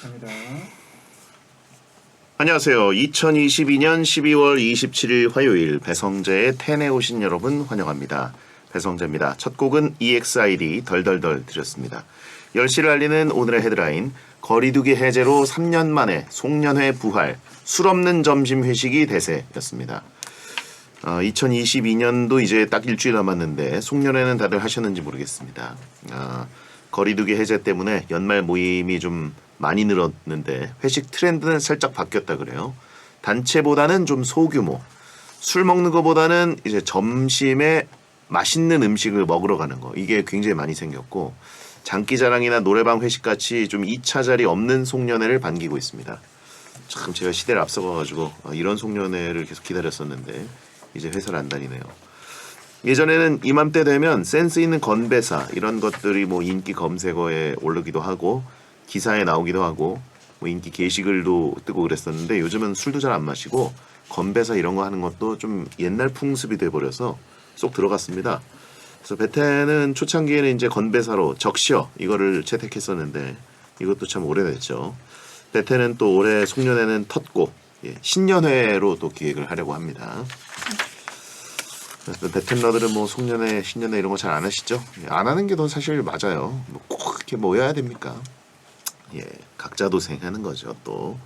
갑니다. 안녕하세요. 2022년 12월 27일 화요일 배성재의 텐에 오신 여러분 환영합니다. 배성재입니다. 첫 곡은 EXID 덜덜덜 드렸습니다. 10시를 알리는 오늘의 헤드라인, 거리두기 해제로 3년 만에 송년회 부활, 술 없는 점심 회식이 대세였습니다. 2022년도 이제 딱 일주일 남았는데 송년회는 다들 하셨는지 모르겠습니다. 거리두기 해제 때문에 연말 모임이 좀 많이 늘었는데 회식 트렌드는 살짝 바뀌었다 그래요. 단체보다는 좀 소규모, 술 먹는 것보다는 이제 점심에 맛있는 음식을 먹으러 가는 거, 이게 굉장히 많이 생겼고, 장기자랑이나 노래방 회식 같이 좀 2차 자리 없는 송년회를 반기고 있습니다. 참 제가 시대를 앞서가가지고 이런 송년회를 계속 기다렸었는데 이제 회사를 안 다니네요. 예전에는 이맘때 되면 센스 있는 건배사 이런 것들이 뭐 인기 검색어에 오르기도 하고 기사에 나오기도 하고 뭐 인기 게시글도 뜨고 그랬었는데, 요즘은 술도 잘 안 마시고 건배사 이런 거 하는 것도 좀 옛날 풍습이 돼버려서 쏙 들어갔습니다. 그래서 베텐은 초창기에는 이제 건배사로 적셔 이거를 채택했었는데 이것도 참 오래됐죠. 베텐은 또 올해 송년회는 텄고 신년회로 또 기획을 하려고 합니다. 그래서 베텐러들은 뭐 송년회, 신년회 이런 거 잘 안 하시죠? 안 하는 게 더 사실 맞아요. 뭐 꼭 이렇게 모여야 됩니까? 각자 도생하는 거죠. 또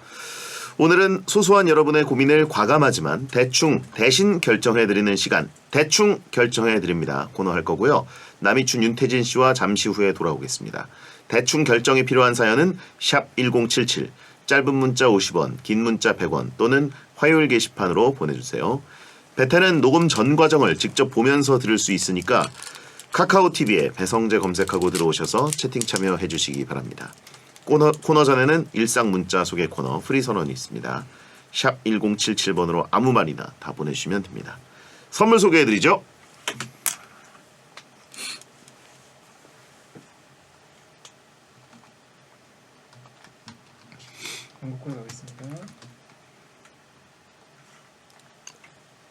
오늘은 소소한 여러분의 고민을 과감하지만 대신 결정해드리는 시간, 대충 결정해드립니다 코너 할 거고요. 남이춘 윤태진 씨와 잠시 후에 돌아오겠습니다. 대충 결정이 필요한 사연은 샵 1077, 짧은 문자 50원, 긴 문자 100원 또는 화요일 게시판으로 보내주세요. 베텐은 녹음 전 과정을 직접 보면서 들을 수 있으니까 카카오TV에 배성재 검색하고 들어오셔서 채팅 참여해 주시기 바랍니다. 코너 전에는 일상 문자 소개 코너 프리 선언이 있습니다. 샵 1077번으로 아무 말이나 다 보내주시면 됩니다. 선물 소개해드리죠. 광고콜 가겠습니다.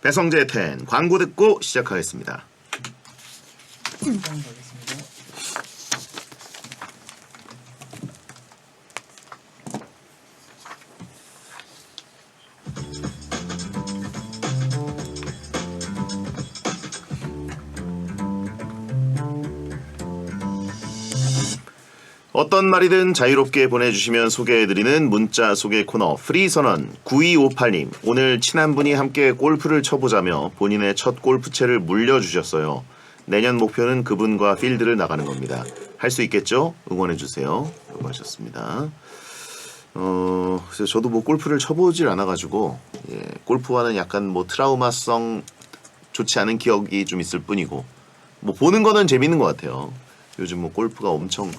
배성재의 텐 광고 듣고 시작하겠습니다. 가겠습니다. 어떤 말이든 자유롭게 보내주시면 소개해드리는 문자 소개 코너 프리선언. 9258님, 오늘 친한 분이 함께 골프를 쳐보자며 본인의 첫 골프채를 물려주셨어요. 내년 목표는 그분과 필드를 나가는 겁니다. 할 수 있겠죠? 응원해주세요. 라고 하셨습니다. 그래서 저도 뭐 골프를 쳐보질 않아가지고 골프와는 약간 뭐 트라우마성 좋지 않은 기억이 좀 있을 뿐이고, 뭐 보는 거는 재밌는 것 같아요. 요즘 뭐 골프가 엄청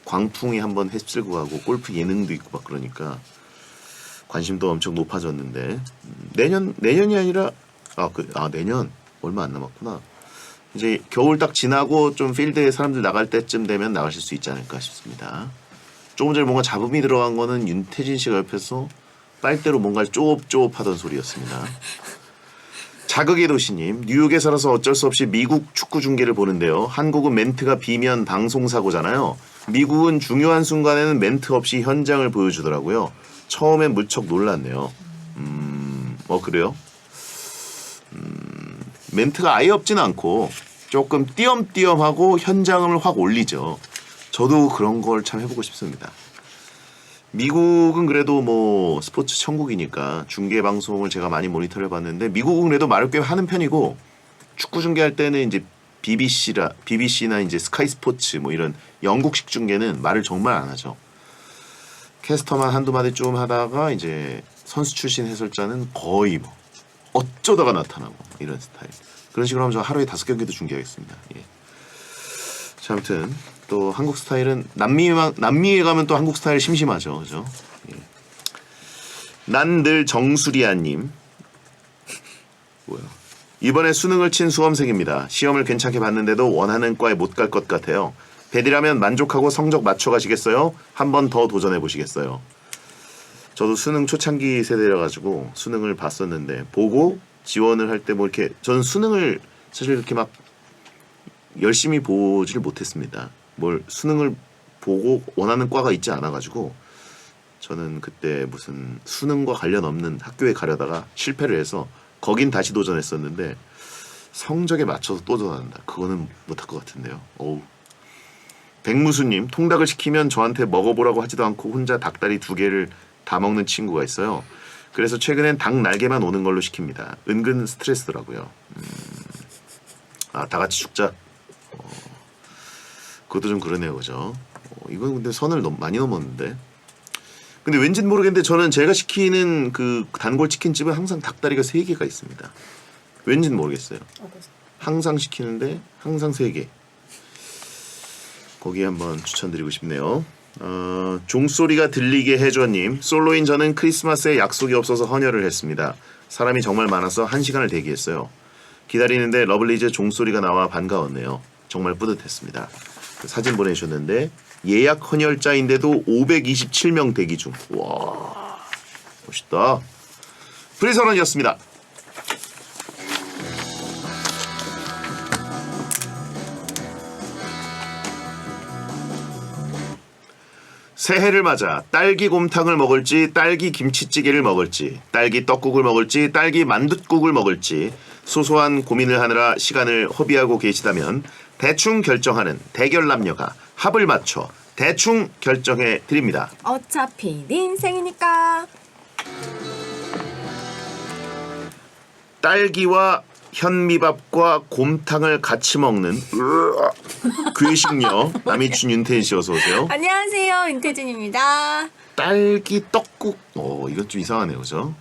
광풍이 한번 휩쓸고 가고 골프 예능도 있고 막 그러니까 관심도 엄청 높아졌는데, 내년이 아니라 내년 얼마 안 남았구나. 이제 겨울 딱 지나고 좀 필드에 사람들 나갈 때쯤 되면 나가실 수 있지 않을까 싶습니다. 조금 전에 뭔가 잡음이 들어간 거는 윤태진 씨가 옆에서 빨대로 뭔가를 쪼업쪼업 하던 소리였습니다. 자극의 도시님, 뉴욕에 살아서 어쩔 수 없이 미국 축구 중계를 보는데요. 한국은 멘트가 비면 방송사고잖아요. 미국은 중요한 순간에는 멘트 없이 현장을 보여주더라고요. 처음엔 무척 놀랐네요. 그래요? 멘트가 아예 없진 않고 조금 띄엄띄엄하고 현장을 확 올리죠. 저도 그런 걸 참 해보고 싶습니다. 미국은 그래도 뭐 스포츠 천국이니까 중계 방송을 제가 많이 모니터를 해봤는데, 미국은 그래도 말을 꽤 하는 편이고, 축구 중계할 때는 이제 BBC나 이제 스카이 스포츠 뭐 이런 영국식 중계는 말을 정말 안 하죠. 캐스터만 한두 마디 좀 하다가 이제 선수 출신 해설자는 거의 뭐 어쩌다가 나타나고 이런 스타일. 그런 식으로 하면 저 하루에 5경기도 중계하겠습니다. 자, 아무튼 또 한국 스타일은 남미에 가면 또 한국 스타일 심심하죠, 그죠? 난 늘 정수리아님, 뭐야? 이번에 수능을 친 수험생입니다. 시험을 괜찮게 봤는데도 원하는 과에 못 갈 것 같아요. 배디라면 만족하고 성적 맞춰가시겠어요? 한 번 더 도전해 보시겠어요? 저도 수능 초창기 세대라 가지고 수능을 봤었는데, 보고 지원을 할 때 뭐 이렇게, 저는 수능을 사실 이렇게 막 열심히 보지를 못했습니다. 뭘 수능을 보고 원하는 과가 있지 않아가지고 저는 그때 무슨 수능과 관련 없는 학교에 가려다가 실패를 해서 거긴 다시 도전했었는데 성적에 맞춰서 또 도전한다. 그거는 못할 것 같은데요. 어우. 백무수님, 통닭을 시키면 저한테 먹어보라고 하지도 않고 혼자 닭다리 2개를 다 먹는 친구가 있어요. 그래서 최근엔 닭 날개만 오는 걸로 시킵니다. 은근 스트레스더라고요. 아, 다 같이 죽자. 그것도 좀 그러네요, 그죠? 이건 근데 선을 많이 넘었는데. 근데 왠진 모르겠는데 저는 제가 시키는 그 단골 치킨집은 항상 닭다리가 3개가 있습니다. 왠진 모르겠어요. 항상 시키는데 항상 3개. 거기 한번 추천드리고 싶네요. 종소리가 들리게 해줘님. 솔로인 저는 크리스마스에 약속이 없어서 헌혈을 했습니다. 사람이 정말 많아서 1시간을 대기했어요. 기다리는데 러블리즈 종소리가 나와 반가웠네요. 정말 뿌듯했습니다. 그 사진 보내주셨는데 예약 헌혈자인데도 527명 대기 중. 와, 멋있다. 프리선언이었습니다. 새해를 맞아 딸기 곰탕을 먹을지 딸기 김치찌개를 먹을지 딸기 떡국을 먹을지 딸기 만둣국을 먹을지 소소한 고민을 하느라 시간을 허비하고 계시다면 대충 결정하는 대결 남녀가 합을 맞춰 대충 결정해 드립니다. 어차피 네 인생이니까. 딸기와 현미밥과 곰탕을 같이 먹는 괴식녀 남이춘 윤태진 씨 어서 오세요. 안녕하세요, 윤태진입니다. 딸기 떡국. 이건 좀 이상하네요, 그죠?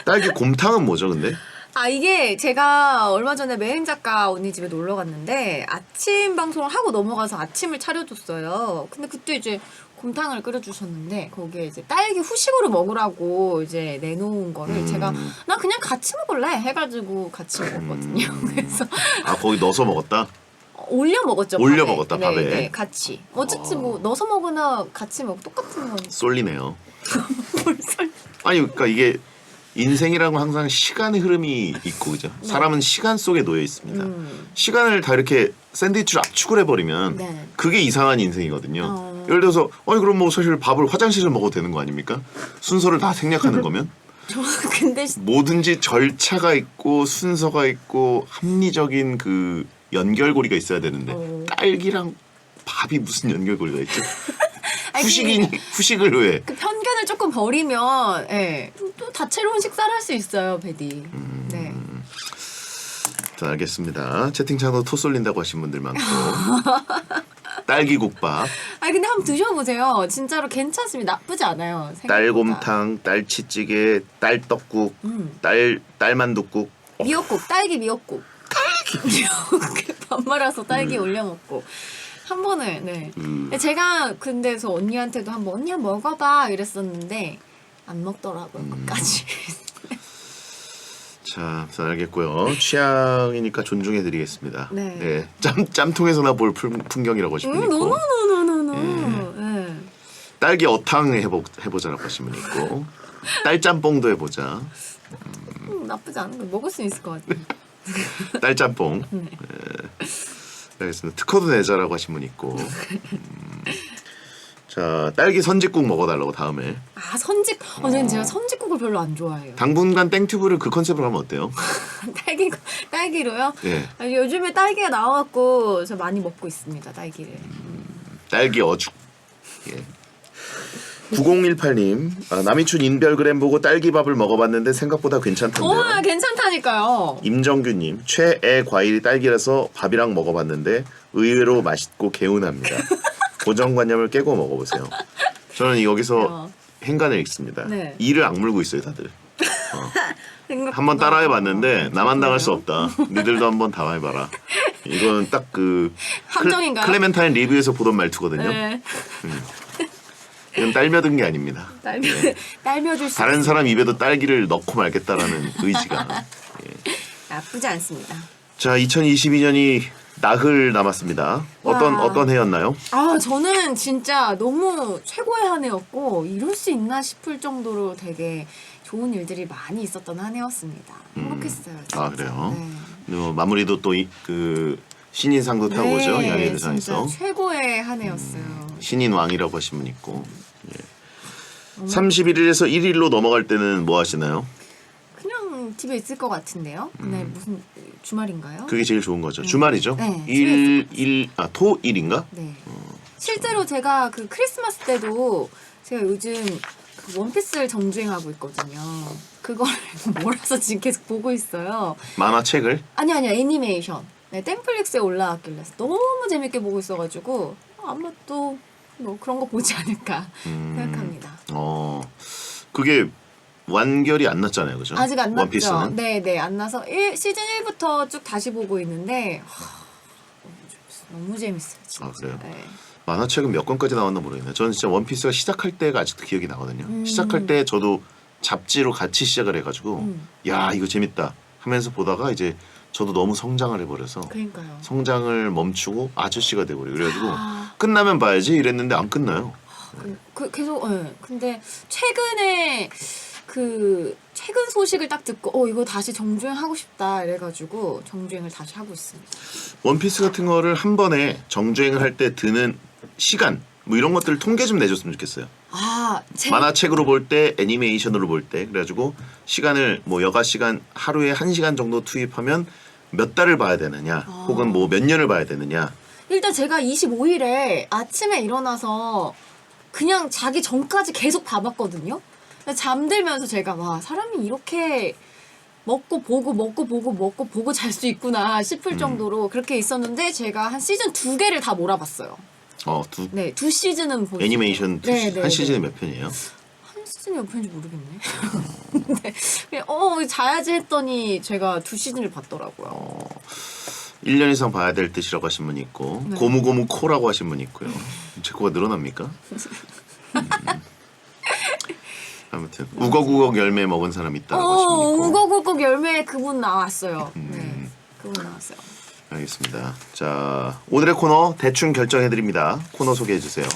딸기 곰탕은 뭐죠, 근데? 아, 이게 제가 얼마 전에 메인 작가 언니 집에 놀러 갔는데 아침 방송을 하고 넘어가서 아침을 차려줬어요. 근데 그때 이제 곰탕을 끓여주셨는데 거기에 이제 딸기 후식으로 먹으라고 이제 내놓은 거를 제가 나 그냥 같이 먹을래 해가지고 같이 먹었거든요. 그래서 거기 넣어서 먹었다? 올려 먹었죠. 올려 밥에. 먹었다, 밥에. 네, 같이. 어쨌든 뭐 넣어서 먹으나 같이 먹 똑같은 건. 쏠리네요. 벌써. 아니, 그러니까 이게 인생이라고 항상 시간의 흐름이 있고, 그죠? 네. 사람은 시간 속에 놓여 있습니다. 시간을 다 이렇게 샌드위치로 압축을 해버리면 네. 그게 이상한 인생이거든요. 예를 들어서 그럼 뭐 사실 밥을 화장실에서 먹어도 되는 거 아닙니까? 순서를 다 생략하는 거면 저는 근데 뭐든지 절차가 있고 순서가 있고 합리적인 그 연결고리가 있어야 되는데 딸기랑 밥이 무슨 연결고리가 있지? 후식을 왜? 그 편견을 조금 버리면 예, 또 다채로운 식사를 할 수 있어요, 베디. 네. 자, 알겠습니다. 채팅창도 토 쏠린다고 하신 분들 많고 딸기국밥, 아니 근데 한번 드셔보세요. 진짜로 괜찮습니다. 나쁘지 않아요. 생각보다. 딸곰탕, 딸치찌개, 딸떡국, 딸만둣국. 미역국, 딸기 미역국. 미역국 밥 말아서 딸기 올려 먹고. 한 번을 네. 제가 근데서 언니한테도 한번 언니 한번 먹어봐 이랬었는데 안 먹더라고요. 끝까지. 자, 알겠고요. 취향이니까 존중해드리겠습니다. 네. 짬통에서나 볼 풍경이라고 하신 분 있고, 노노노노노노. 네. 딸기 어탕 해보자라고 하신 분 있고, 딸짬뽕도 해보자. 나쁘지 않은 거 먹을 수 있을 것 같아요. 딸짬뽕. 네. 알겠습니다. 특허도 내자라고 하신 분 있고. 자, 딸기 선짓국 먹어달라고 다음에. 아 선짓. 저는 제가 선짓국을 별로 안 좋아해요. 당분간 땡튜브를 그 컨셉으로 하면 어때요? 딸기로요? 네. 아니, 요즘에 딸기가 나와갖고 저 많이 먹고 있습니다. 딸기를. 딸기 어죽. 예. 9018님, 남이춘 인별그램 보고 딸기밥을 먹어봤는데 생각보다 괜찮던데요. 괜찮다니까요. 임정규님, 최애 과일이 딸기라서 밥이랑 먹어봤는데 의외로 맛있고 개운합니다. 고정관념을 깨고 먹어보세요. 저는 여기서 행간을 읽습니다. 네. 이를 악물고 있어요, 다들. 한번 따라해봤는데 나만 당할 수 없다. 니들도 한번 당해봐라. 이건 딱 그 함정인가요? 클레멘타인 리뷰에서 보던 말투거든요. 네. 이건 딸며든 게 아닙니다. 딸며줄 수. 다른 사람 입에도 딸기를 넣고 말겠다라는 의지가. 나쁘지 않습니다. 자, 2022년이 나흘 남았습니다. 어떤 해였나요? 아 저는 진짜 너무 최고의 한 해였고 이럴 수 있나 싶을 정도로 되게 좋은 일들이 많이 있었던 한 해였습니다. 행복했어요. 진짜. 아, 그래요? 네. 마무리도 또 그 신인상도 타고 오죠. 연예대상에서. 진짜 최고의 한 해였어요. 신인 왕이라고 하신 분 있고. 예. 31일에서 1일로 넘어갈 때는 뭐 하시나요? 그냥 집에 있을 것 같은데요. 네, 무슨 주말인가요? 그게 제일 좋은 거죠. 주말이죠. 네, 토일인가? 네. 실제로 제가 그 크리스마스 때도 제가 요즘 그 원피스를 정주행하고 있거든요. 그걸 몰아서 지금 계속 보고 있어요. 만화책을? 아니요, 애니메이션. 네, 땡플릭스에 올라왔길래 너무 재밌게 보고 있어가지고 아마 또 뭐 그런 거 보지 않을까 생각합니다. 그게 완결이 안 났잖아요, 그죠? 아직 안 났죠? 원피스는? 네, 안 나서 시즌 1부터 쭉 다시 보고 있는데 너무 재밌어요, 진짜. 아, 그래요? 네. 만화책은 몇 권까지 나왔나 모르겠네요. 저는 진짜 원피스가 시작할 때가 아직도 기억이 나거든요. 시작할 때 저도 잡지로 같이 시작을 해가지고 야 이거 재밌다 하면서 보다가 이제 저도 너무 성장을 해버려서 그러니까요. 성장을 멈추고 아저씨가 돼버려요. 그래가지고 끝나면 봐야지 이랬는데 안 끝나요. 계속 근데 최근에 그 최근 소식을 딱 듣고 이거 다시 정주행 하고 싶다 이래가지고 정주행을 다시 하고 있습니다. 원피스 같은 거를 한 번에 정주행을 할 때 드는 시간 뭐 이런 것들을 통계 좀 내줬으면 좋겠어요. 만화책으로 볼 때, 애니메이션으로 볼 때 그래가지고 시간을 뭐 여가 시간 하루에 1시간 정도 투입하면 몇 달을 봐야 되느냐 혹은 뭐 몇 년을 봐야 되느냐. 일단 제가 25일에 아침에 일어나서 그냥 자기 전까지 계속 봐봤거든요. 잠들면서 제가 와 사람이 이렇게 먹고 보고 잘 수 있구나 싶을 정도로 그렇게 있었는데 제가 한 시즌 2개를 다 몰아봤어요. 네, 2시즌은 보고 애니메이션 네, 한 시즌에 몇 편이에요? 한 시즌이 몇 편인지 모르겠네. 근데 그냥 자야지 했더니 제가 2시즌을 봤더라고요. 1년 이상 봐야 될 뜻이라고 하신 분이 있고 네. 고무고무 코라고 하신 분이 있고요. 제 코가 늘어납니까? 아무튼 우걱우걱 열매 먹은 사람 있다고 하신 분이 있고 우걱우걱 열매 그분 나왔어요. 네, 그분 나왔어요. 알겠습니다. 자 오늘의 코너 대충 결정해드립니다. 코너 소개해주세요.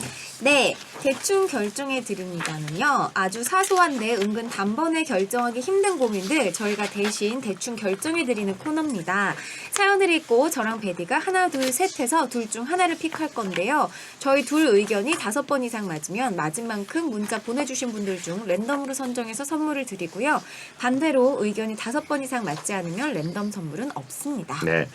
네, 대충 결정해 드립니다는요. 아주 사소한데 은근 단번에 결정하기 힘든 고민들 저희가 대신 대충 결정해 드리는 코너입니다. 사연을 읽고 저랑 베디가 하나 둘 셋 해서 둘 중 하나를 픽할 건데요. 저희 둘 의견이 5번 이상 맞으면 맞은 만큼 문자 보내주신 분들 중 랜덤으로 선정해서 선물을 드리고요. 반대로 의견이 5번 이상 맞지 않으면 랜덤 선물은 없습니다. 네.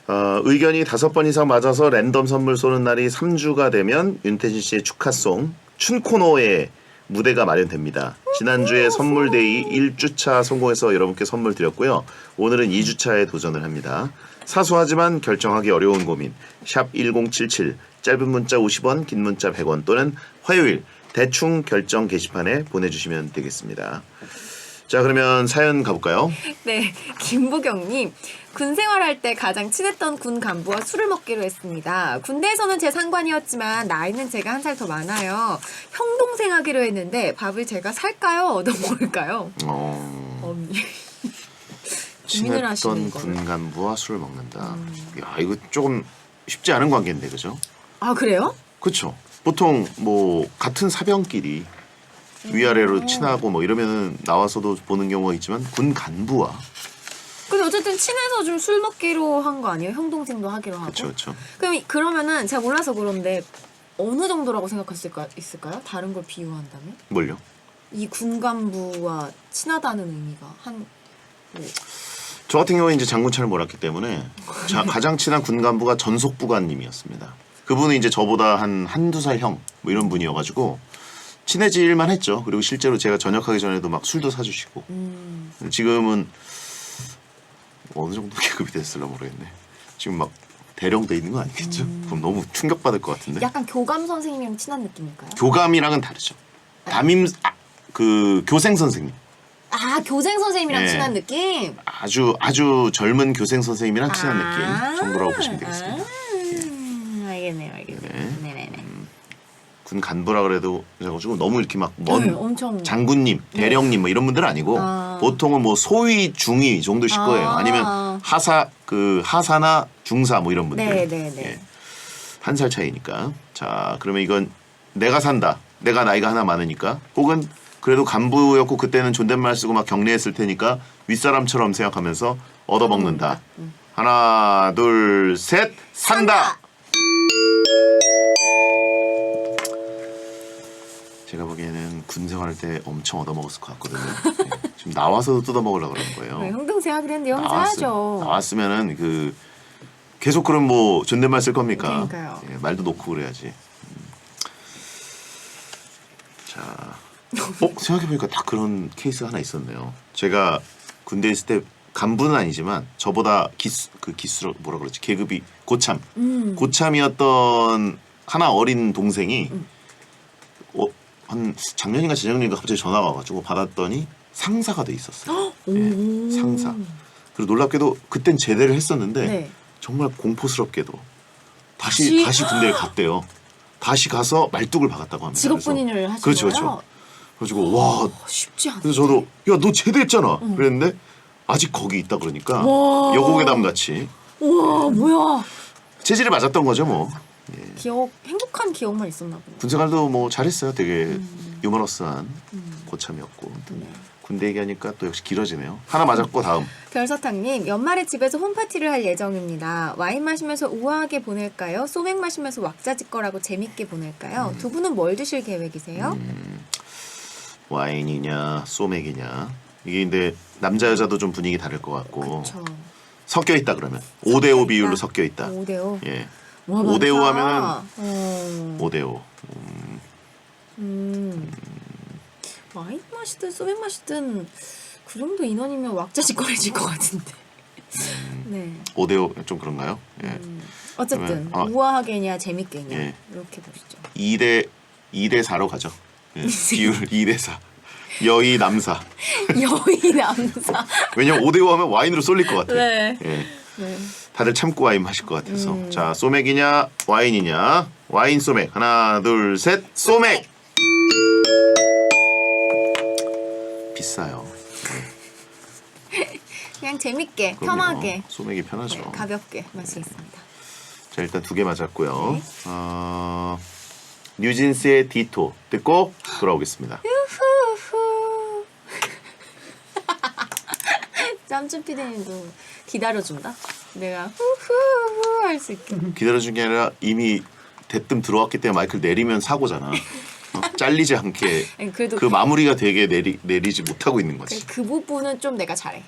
의견이 5번 이상 맞아서 랜덤 선물 쏘는 날이 3주가 되면 윤태진 씨의 축하송 춘코너의 무대가 마련됩니다. 지난주에 선물데이 1주차 성공해서 여러분께 선물 드렸고요. 오늘은 2주차에 도전을 합니다. 사소하지만 결정하기 어려운 고민 샵 1077 짧은 문자 50원 긴 문자 100원 또는 화요일 대충 결정 게시판에 보내주시면 되겠습니다. 자 그러면 사연 가볼까요? 네, 김보경님. 군 생활할 때 가장 친했던 군 간부와 술을 먹기로 했습니다. 군대에서는 제 상관이었지만 나이는 제가 한 살 더 많아요. 형 동생 하기로 했는데 밥을 제가 살까요? 얻어 먹을까요? 고민을 하시는 친했던 군 간부와 술을 먹는다. 야 이거 조금 쉽지 않은 관계인데 그죠? 아 그래요? 그렇죠. 보통 뭐 같은 사병끼리 위아래로 친하고 뭐 이러면은 나와서도 보는 경우가 있지만 군 간부와 근데 어쨌든 친해서 좀 술 먹기로 한 거 아니에요? 형 동생도 하기로 하고. 그렇죠. 그러면은 제가 몰라서 그런데 어느 정도라고 생각할 수 있을까요? 다른 걸 비유한다면? 뭘요? 이 군 간부와 친하다는 의미가 저 같은 경우에 이제 장군차를 몰았기 때문에 가장 친한 군 간부가 전속부관님이었습니다. 그분은 이제 저보다 한두 살 형 뭐 이런 분이어가지고 친해질만 했죠. 그리고 실제로 제가 전역하기 전에도 막 술도 사주시고 지금은 어느 정도 계급이 됐을라 모르겠네. 지금 막 대령돼 있는 거 아니겠죠? 그럼 너무 충격받을 것 같은데. 약간 교감 선생님이랑 친한 느낌일까요? 교감이랑은 다르죠. 교생 선생님. 교생 선생님이랑 네. 친한 느낌? 아주 젊은 교생 선생님이랑 친한 느낌 정도라고 보시면 되겠습니다. 알겠네요. 네. 네네네. 군 간부라 그래도 그래가지고 너무 이렇게 막 먼 엄청 장군님, 대령님 뭐 이런 분들은 아니고 보통은 뭐 소위, 중위 정도실 거예요. 아니면 하사나 중사 뭐 이런 분들. 네네네. 예. 한 살 차이니까. 자 그러면 이건 내가 산다. 내가 나이가 하나 많으니까. 혹은 그래도 간부였고 그때는 존댓말 쓰고 막 격려했을 테니까 윗사람처럼 생각하면서 얻어먹는다. 하나 둘 셋 산다. 제가 보기에는 군 생활할 때 엄청 얻어먹었을 것 같거든요. 예. 지금 나와서도 뜯어먹으려고 그러는 거예요. 네, 형 동생 하기로 했는데 형제 하죠. 나왔으면은 그 계속 그럼 뭐 존댓말 쓸 겁니까? 그러니까요. 예, 말도 놓고 그래야지. 자, 생각해보니까 딱 그런 케이스가 하나 있었네요. 제가 군대 있을 때 간부는 아니지만 저보다 기수로 뭐라 그러지? 계급이 고참이었던 하나 어린 동생이 한 작년인가 재작년인가 갑자기 전화가 와가지고 받았더니 상사가 돼 있었어요. 예, 상사. 그리고 놀랍게도 그땐 제대를 했었는데 네. 정말 공포스럽게도 다시 군대에 갔대요. 다시 가서 말뚝을 박았다고 합니다. 직업 군인을 하신 그렇죠, 거예요? 그렇죠. 그래가지고 와, 쉽지 않아. 그래서 저도 야 너 제대했잖아. 그랬는데 아직 거기 있다 그러니까 와. 여고괴담 같이 우와 뭐야. 체질이 맞았던 거죠 뭐. 행복한 기억만 있었나 보네. 군생활도 뭐 잘했어요. 되게 유머러스한 고참이었고. 네. 군대 얘기하니까 또 역시 길어지네요. 하나 맞았고 다음. 별사탕님, 연말에 집에서 홈파티를 할 예정입니다. 와인 마시면서 우아하게 보낼까요? 소맥 마시면서 왁자지껄하고 재밌게 보낼까요? 두 분은 뭘 드실 계획이세요? 와인이냐 소맥이냐 이게 근데 남자 여자도 좀 분위기 다를 것 같고 그쵸. 섞여 있다 그러면 5대5 비율로 섞여 있다. 5대5. 예. 와, 5대5 많다. 하면은 5대5. 와인 마시든 소맥 마시든 그 정도 인원이면 왁자지껄해질 것 같은데. 네. 5대5 좀 그런가요? 예. 어쨌든 그러면, 우아하게냐 재밌게냐 예. 이렇게 보시죠. 2대 4로 가죠. 예. 비율 2대 4. 여의 남사. 여의 남사. 왜냐면 5대5 하면 와인으로 쏠릴 것 같아. 네. 예. 네. 다들 참고 와인 마실 것 같아서. 자, 소맥이냐 와인이냐. 와인 소맥. 하나 둘 셋. 소맥. 비싸요. 그냥 재밌게 그럼요. 편하게 소맥이 편하죠. 네, 가볍게 마시겠습니다. 자, 일단 2개 맞았고요. 네. 뉴진스의 디토 듣고 돌아오겠습니다. 후후. 짬쭈 PD님도 기다려준다. 내가 후후후 할 수 있게. 기다려준 게 아니라 이미 대뜸 들어왔기 때문에 마이크를 내리면 사고잖아. 잘리지 않게 아니, 그래도 그 마무리가 되게 내리지 못하고 있는 거지. 그 부분은 좀 내가 잘해.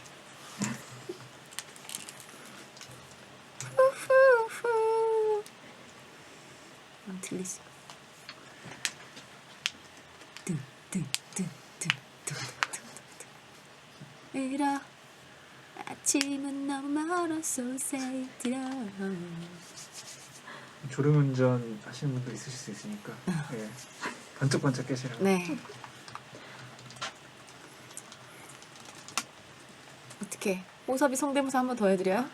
후후후. 들리지? 으라 아침은 너무 멀어서 새들어. 졸음운전 하시는 분도 있으실 수 있으니까 예. 번쩍번쩍 깨시라고. 네. 어떻게 호섭이 성대모사 한 번 더 해드려요?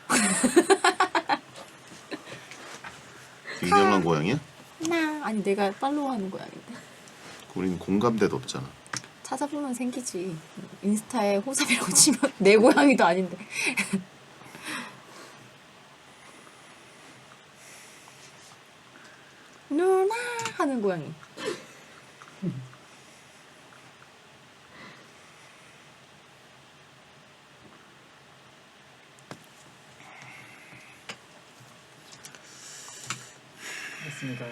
유명한 고양이야? 나 아니 내가 팔로우하는 고양인데 우리는 공감대도 없잖아. 찾아보면 생기지. 인스타에 호섭이라고 치면 내 고양이도 아닌데. 누나 하는 고양이. 됐습니다.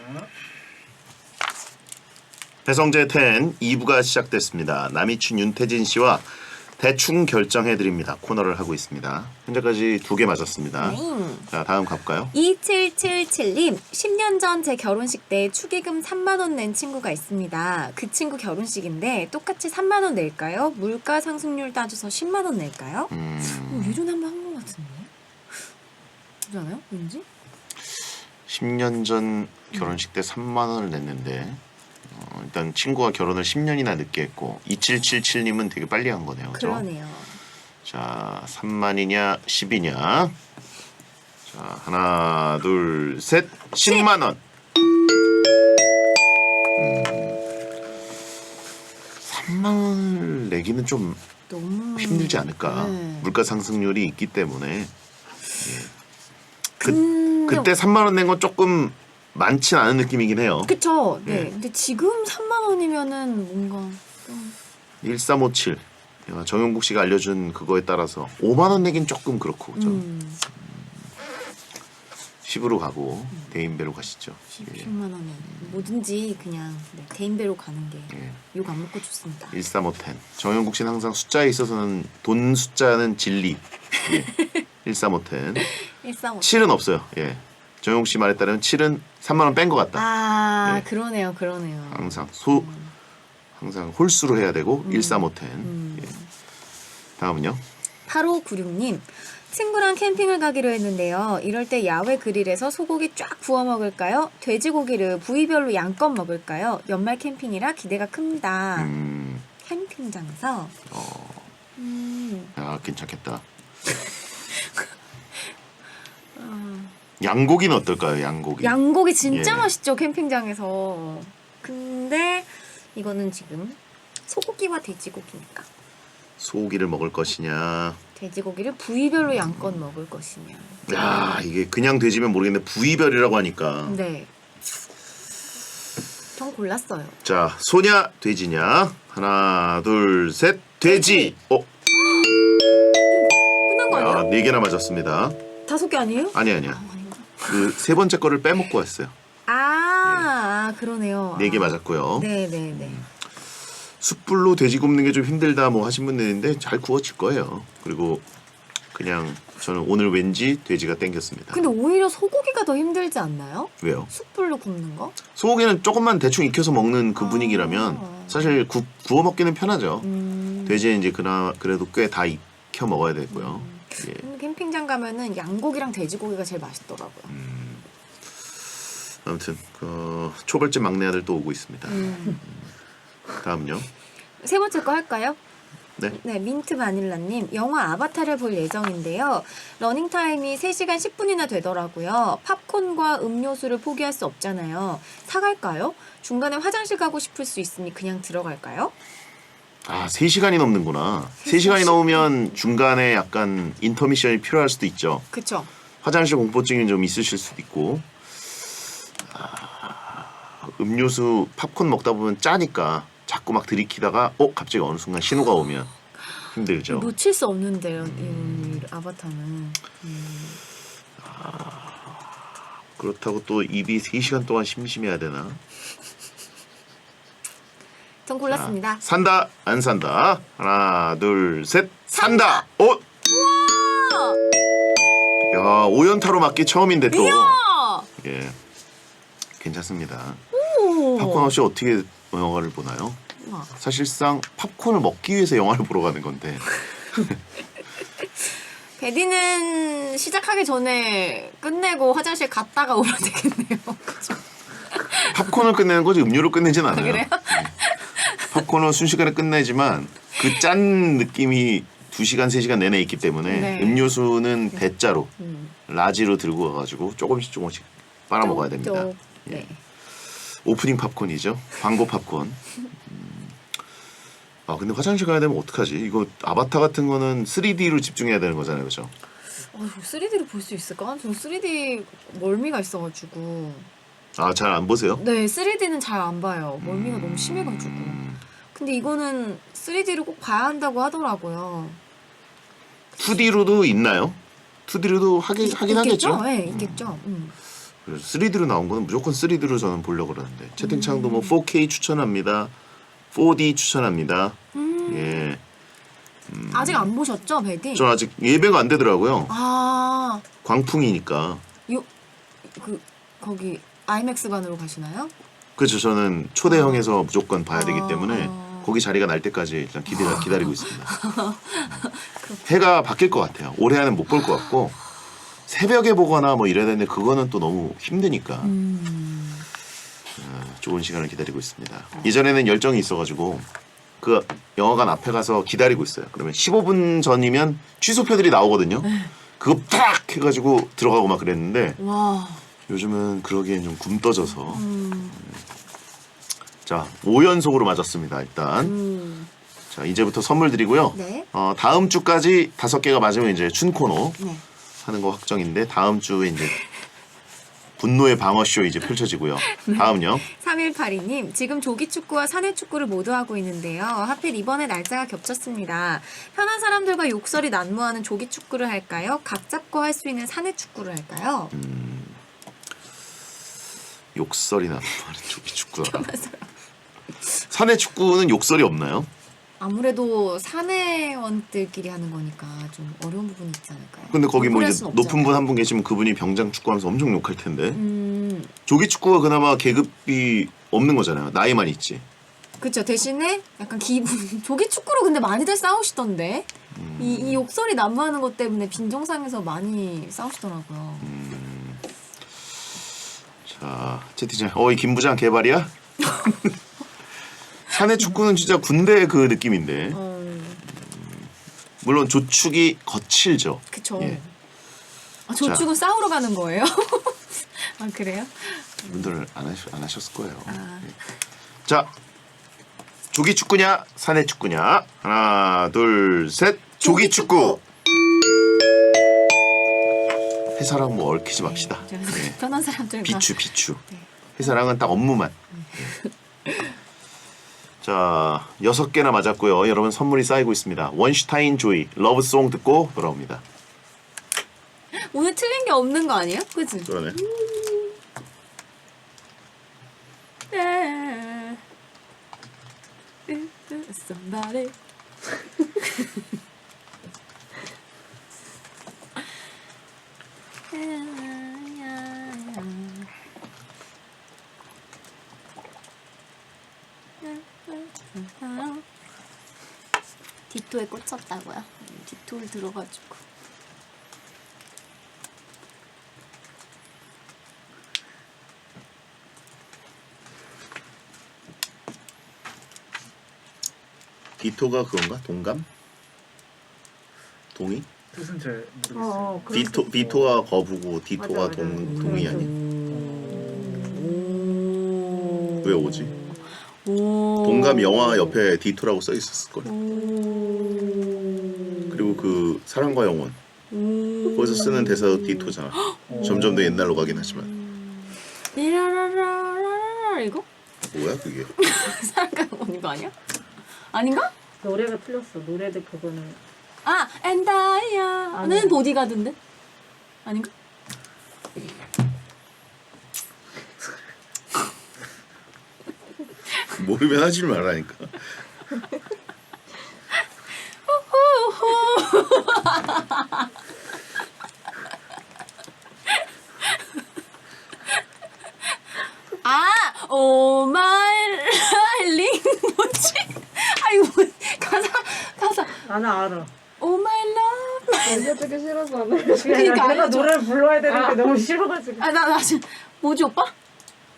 배성재 10 2부가 시작됐습니다. 남이춘 윤태진 씨와 대충 결정해드립니다. 코너를 하고 있습니다. 현재까지 2개 맞았습니다. 자, 다음 가볼까요? 2777님 10년 전 제 결혼식 때 축의금 3만 원 낸 친구가 있습니다. 그 친구 결혼식인데 똑같이 3만 원 낼까요? 물가 상승률 따져서 10만 원 낼까요? 예전에 한 번 한 것 같은데 그렇지 않아요? 왠지? 10년 전 결혼식 때 3만 원을 냈는데 일단 친구가 결혼을 10년이나 늦게 했고 2777님은 되게 빨리 한 거네요. 그죠? 그러네요. 자, 3만이냐 10이냐. 자, 하나 둘 셋 10만 원. 3만 원을 내기는 좀 너무 힘들지 않을까. 네. 물가 상승률이 있기 때문에. 그때 3만 원 낸 건 조금 많진 않은 느낌이긴 해요. 그쵸. 네. 네. 근데 지금 3만 원이면은 뭔가 좀 1357 정용국 씨가 알려준 그거에 따라서 5만 원 내긴 조금 그렇고 그죠? 10으로 가고 대인배로 가시죠. 예. 10만 원에 뭐든지 그냥 네, 대인배로 가는 게 예. 욕 안 먹고 좋습니다. 13510. 정영국 씨는 항상 숫자에 있어서는 돈 숫자는 진리. 예. 13510. 135. 7은 없어요. 예. 정영국 씨 말에 따르면 7은 3만 원 뺀 것 같다. 아 예. 그러네요. 항상 항상 홀수로 해야 되고 13510. 예. 다음은요. 8596님 친구랑 캠핑을 가기로 했는데요. 이럴 때 야외 그릴에서 소고기 쫙 구워 먹을까요? 돼지고기를 부위별로 양껏 먹을까요? 연말 캠핑이라 기대가 큽니다. 캠핑장에서 아, 괜찮겠다. 양고기는 어떨까요? 양고기. 양고기 진짜 예. 맛있죠 캠핑장에서. 근데 이거는 지금 소고기와 돼지고기니까 소고기를 먹을 것이냐. 돼지고기를 부위별로 양껏 먹을 것이냐. 야, 이게 그냥 돼지면 모르겠는데 부위별이라고 하니까. 네. 전 골랐어요. 자, 소냐 돼지냐? 하나, 둘, 셋. 돼지. 끝난 거 야, 아니에요? 4개나 맞았습니다. 5개 아니에요? 아니야. 아닌가? 그 세 번째 거를 빼먹고 왔어요. 그러네요. 4개 맞았고요. 네네네. 숯불로 돼지 굽는 게 좀 힘들다 뭐 하신 분들인데 잘 구워질 거예요. 그리고 그냥 저는 오늘 왠지 돼지가 땡겼습니다. 근데 오히려 소고기가 더 힘들지 않나요? 왜요? 숯불로 굽는 거? 소고기는 조금만 대충 익혀서 먹는 그 분위기라면 사실 구워 먹기는 편하죠. 돼지는 이제 그래도 꽤 다 익혀 먹어야 되고요. 예. 캠핑장 가면은 양고기랑 돼지고기가 제일 맛있더라고요. 아무튼 그 초벌집 막내 아들 또 오고 있습니다. 다음요. 세 번째 거 할까요? 네. 네, 민트 바닐라님 영화 아바타를 볼 예정인데요. 러닝타임이 3시간 10분이나 되더라고요. 팝콘과 음료수를 포기할 수 없잖아요. 사갈까요? 중간에 화장실 가고 싶을 수 있으니 그냥 들어갈까요? 아, 3시간이 넘는구나. 3시간이 넘으면 중간에 약간 인터미션이 필요할 수도 있죠. 그쵸. 화장실 공포증이 좀 있으실 수도 있고. 음료수 팝콘 먹다 보면 짜니까 자꾸 막 들이키다가 갑자기 어느 순간 신호가 오면 힘들죠. 놓칠 수 없는데요. 이 아바타는. 그렇다고 또 입이 3시간 동안 심심해야 되나? 전 골랐습니다. 산다 안 산다. 하나 둘 셋. 산다. 야, 오연타로 맞기 처음인데 또. 예. 괜찮습니다. 팝콘 없이 어떻게 영화를 보나요? 우와. 사실상 팝콘을 먹기 위해서 영화를 보러 가는 건데. 베디는 시작하기 전에 끝내고 화장실 갔다가 오면 되겠네요. 그죠? 팝콘을 끝내는 거지 음료로 끝내진 않아요. 그래요? 팝콘은 순식간에 끝내지만 그 짠 느낌이 2시간, 3시간 내내 있기 때문에 네. 음료수는 대자로 라지로 들고 가가지고 조금씩 빨아 먹어야 됩니다. 네. 오프닝 팝콘이죠. 광고 팝콘. 근데 화장실 가야 되면 어떡하지? 이거 아바타 같은 거는 3D로 집중해야 되는 거잖아요. 그죠? 3D로 볼 수 있을까? 전 3D 멀미가 있어가지고. 잘 안 보세요? 네, 3D는 잘 안 봐요. 멀미가 너무 심해가지고. 근데 이거는 3D를 꼭 봐야 한다고 하더라고요. 2D로도 있나요? 2D로도 하긴 하겠죠? 네, 있겠죠. 3D로 나온 거는 무조건 3D로 저는 보려고 그러는데 채팅창도 뭐 4K 추천합니다. 4D 추천합니다. 예. 아직 안 보셨죠, 베디? 전 아직 예배가 안 되더라고요. 광풍이니까. 거기 아이맥스관으로 가시나요? 그렇죠. 저는 초대형에서 무조건 봐야 되기 때문에 거기 자리가 날 때까지 일단 기다리고 있습니다. 해가 바뀔 것 같아요. 올해는 못 볼 것 같고 새벽에 보거나 뭐 이래야 되는데 그거는 또 너무 힘드니까 좋은 시간을 기다리고 있습니다. 예전에는 열정이 있어가지고 그 영화관 앞에 가서 기다리고 있어요. 그러면 15분 전이면 취소표들이 나오거든요. 그거 딱 해가지고 들어가고 막 그랬는데 와. 요즘은 그러기엔 좀 굼떠져서 자 5연속으로 맞았습니다. 일단 자 이제부터 선물 드리고요. 네. 다음 주까지 5개가 맞으면 이제 춘코너 네. 하는 거 확정인데 다음 주에 이제 분노의 방어쇼 이제 펼쳐지고요. 다음요. 3182님, 지금 조기축구와 사내축구를 모두 하고 있는데요. 하필 이번에 날짜가 겹쳤습니다. 편한 사람들과 욕설이 난무하는 조기축구를 할까요? 각 잡고 할 수 있는 사내축구를 할까요? 욕설이 나는 조기 축구다. 사내 축구는 욕설이 없나요? 아무래도 사내원들끼리 하는 거니까 좀 어려운 부분이 있지 않을까요? 근데 거기 뭐 무리할 이제 순 높은 없잖아요. 분 한 분 계시면 그분이 병장 축구하면서 엄청 욕할 텐데. 조기 축구가 그나마 계급이 없는 거잖아요. 나이만 있지. 그쵸. 대신에 약간 기분 조기 축구로 근데 많이들 싸우시던데 이 욕설이 난무하는 것 때문에 빈정상에서 많이 싸우시더라고요. 자, 채팅창. 이 김부장 개발이야? 사내 축구는 진짜 군대 그 느낌인데. 물론 조축이 거칠죠. 그쵸. 예. 아, 조축은 싸우러 가는 거예요? 아 그래요? 분들은 안 하셨을 거예요. 아. 예. 자, 조기 축구냐 사내 축구냐? 하나, 둘, 셋. 조기 축구. 회사랑 뭐 얽히지 맙시다. 예. 편한 사람들과 비추. 회사랑은 딱 업무만. 자, 6개나 맞았고요. 여러분 선물이 쌓이고 있습니다. 원슈타인 조이 러브송 듣고 돌아옵니다. 오늘 틀린 게 없는 거 아니에요? 그치? 그러네. Somebody. 디토에 꽂혔다고요? 디토를 들어가지고. 디토가 그건가? 동감? 동의? 뜻은 잘 모르겠어요. 디토가 거부고 디토가 맞아. 동의 아니야? 왜 오지? 동감 영화 옆에 디토라고 써 있었을 거예요. 그리고 그 사랑과 영원 거기서 쓰는 대사도 디토잖아. 점점 더 옛날로 가긴 하지만. 이라라라라라 이거? 뭐야 그게? 사랑과 영원 이거 아니야? 아닌가? 노래가 틀렸어. 노래도 그거는 아, 엔다이아는 아니야. 보디가드인데? 아닌가? 모르면 하지 말라니까. 아, 오 마이 링 뭐지? 아이고 가사. 나는 알아. 오 마이 러브. 알려주기 싫어서 안 해. 그러니까 내가 알려줘. 노래를 불러야 되는 게 너무 싫어가지고. 나 지금 뭐지 오빠?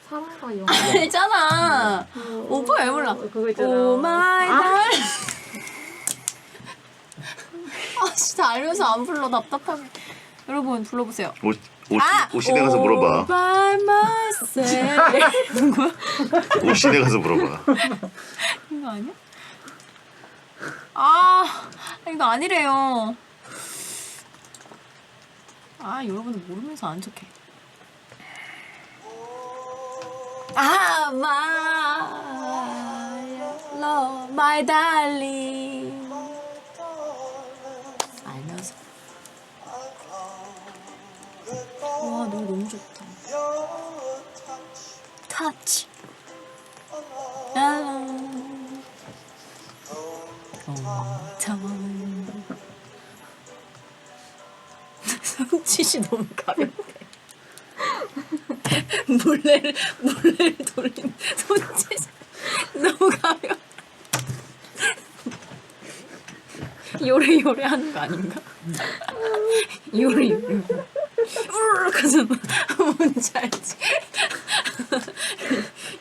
사랑과 영원. 알잖아. 오빠 왜 몰라? 그거 있잖아. 오 마이 아. 달. 아 진짜 알면서 안 불러 답답하게. 여러분 불러보세요. 옷시대 가서 물어봐. By myself. 누구야? 옷시대 가서 물어봐. 이거 아니야? 아 이거 아니래요. 아 여러분들 모르면서 안 좋게. 아 my love, my darling. 알면서. 와 노래 너무 좋다. Touch. 손짓이 너무 가볍대. 물레를 돌리는 손짓이 너무 가벼워. 요래 하는 거 아닌가? 요래 우르르 하잖아. 뭔지 알지?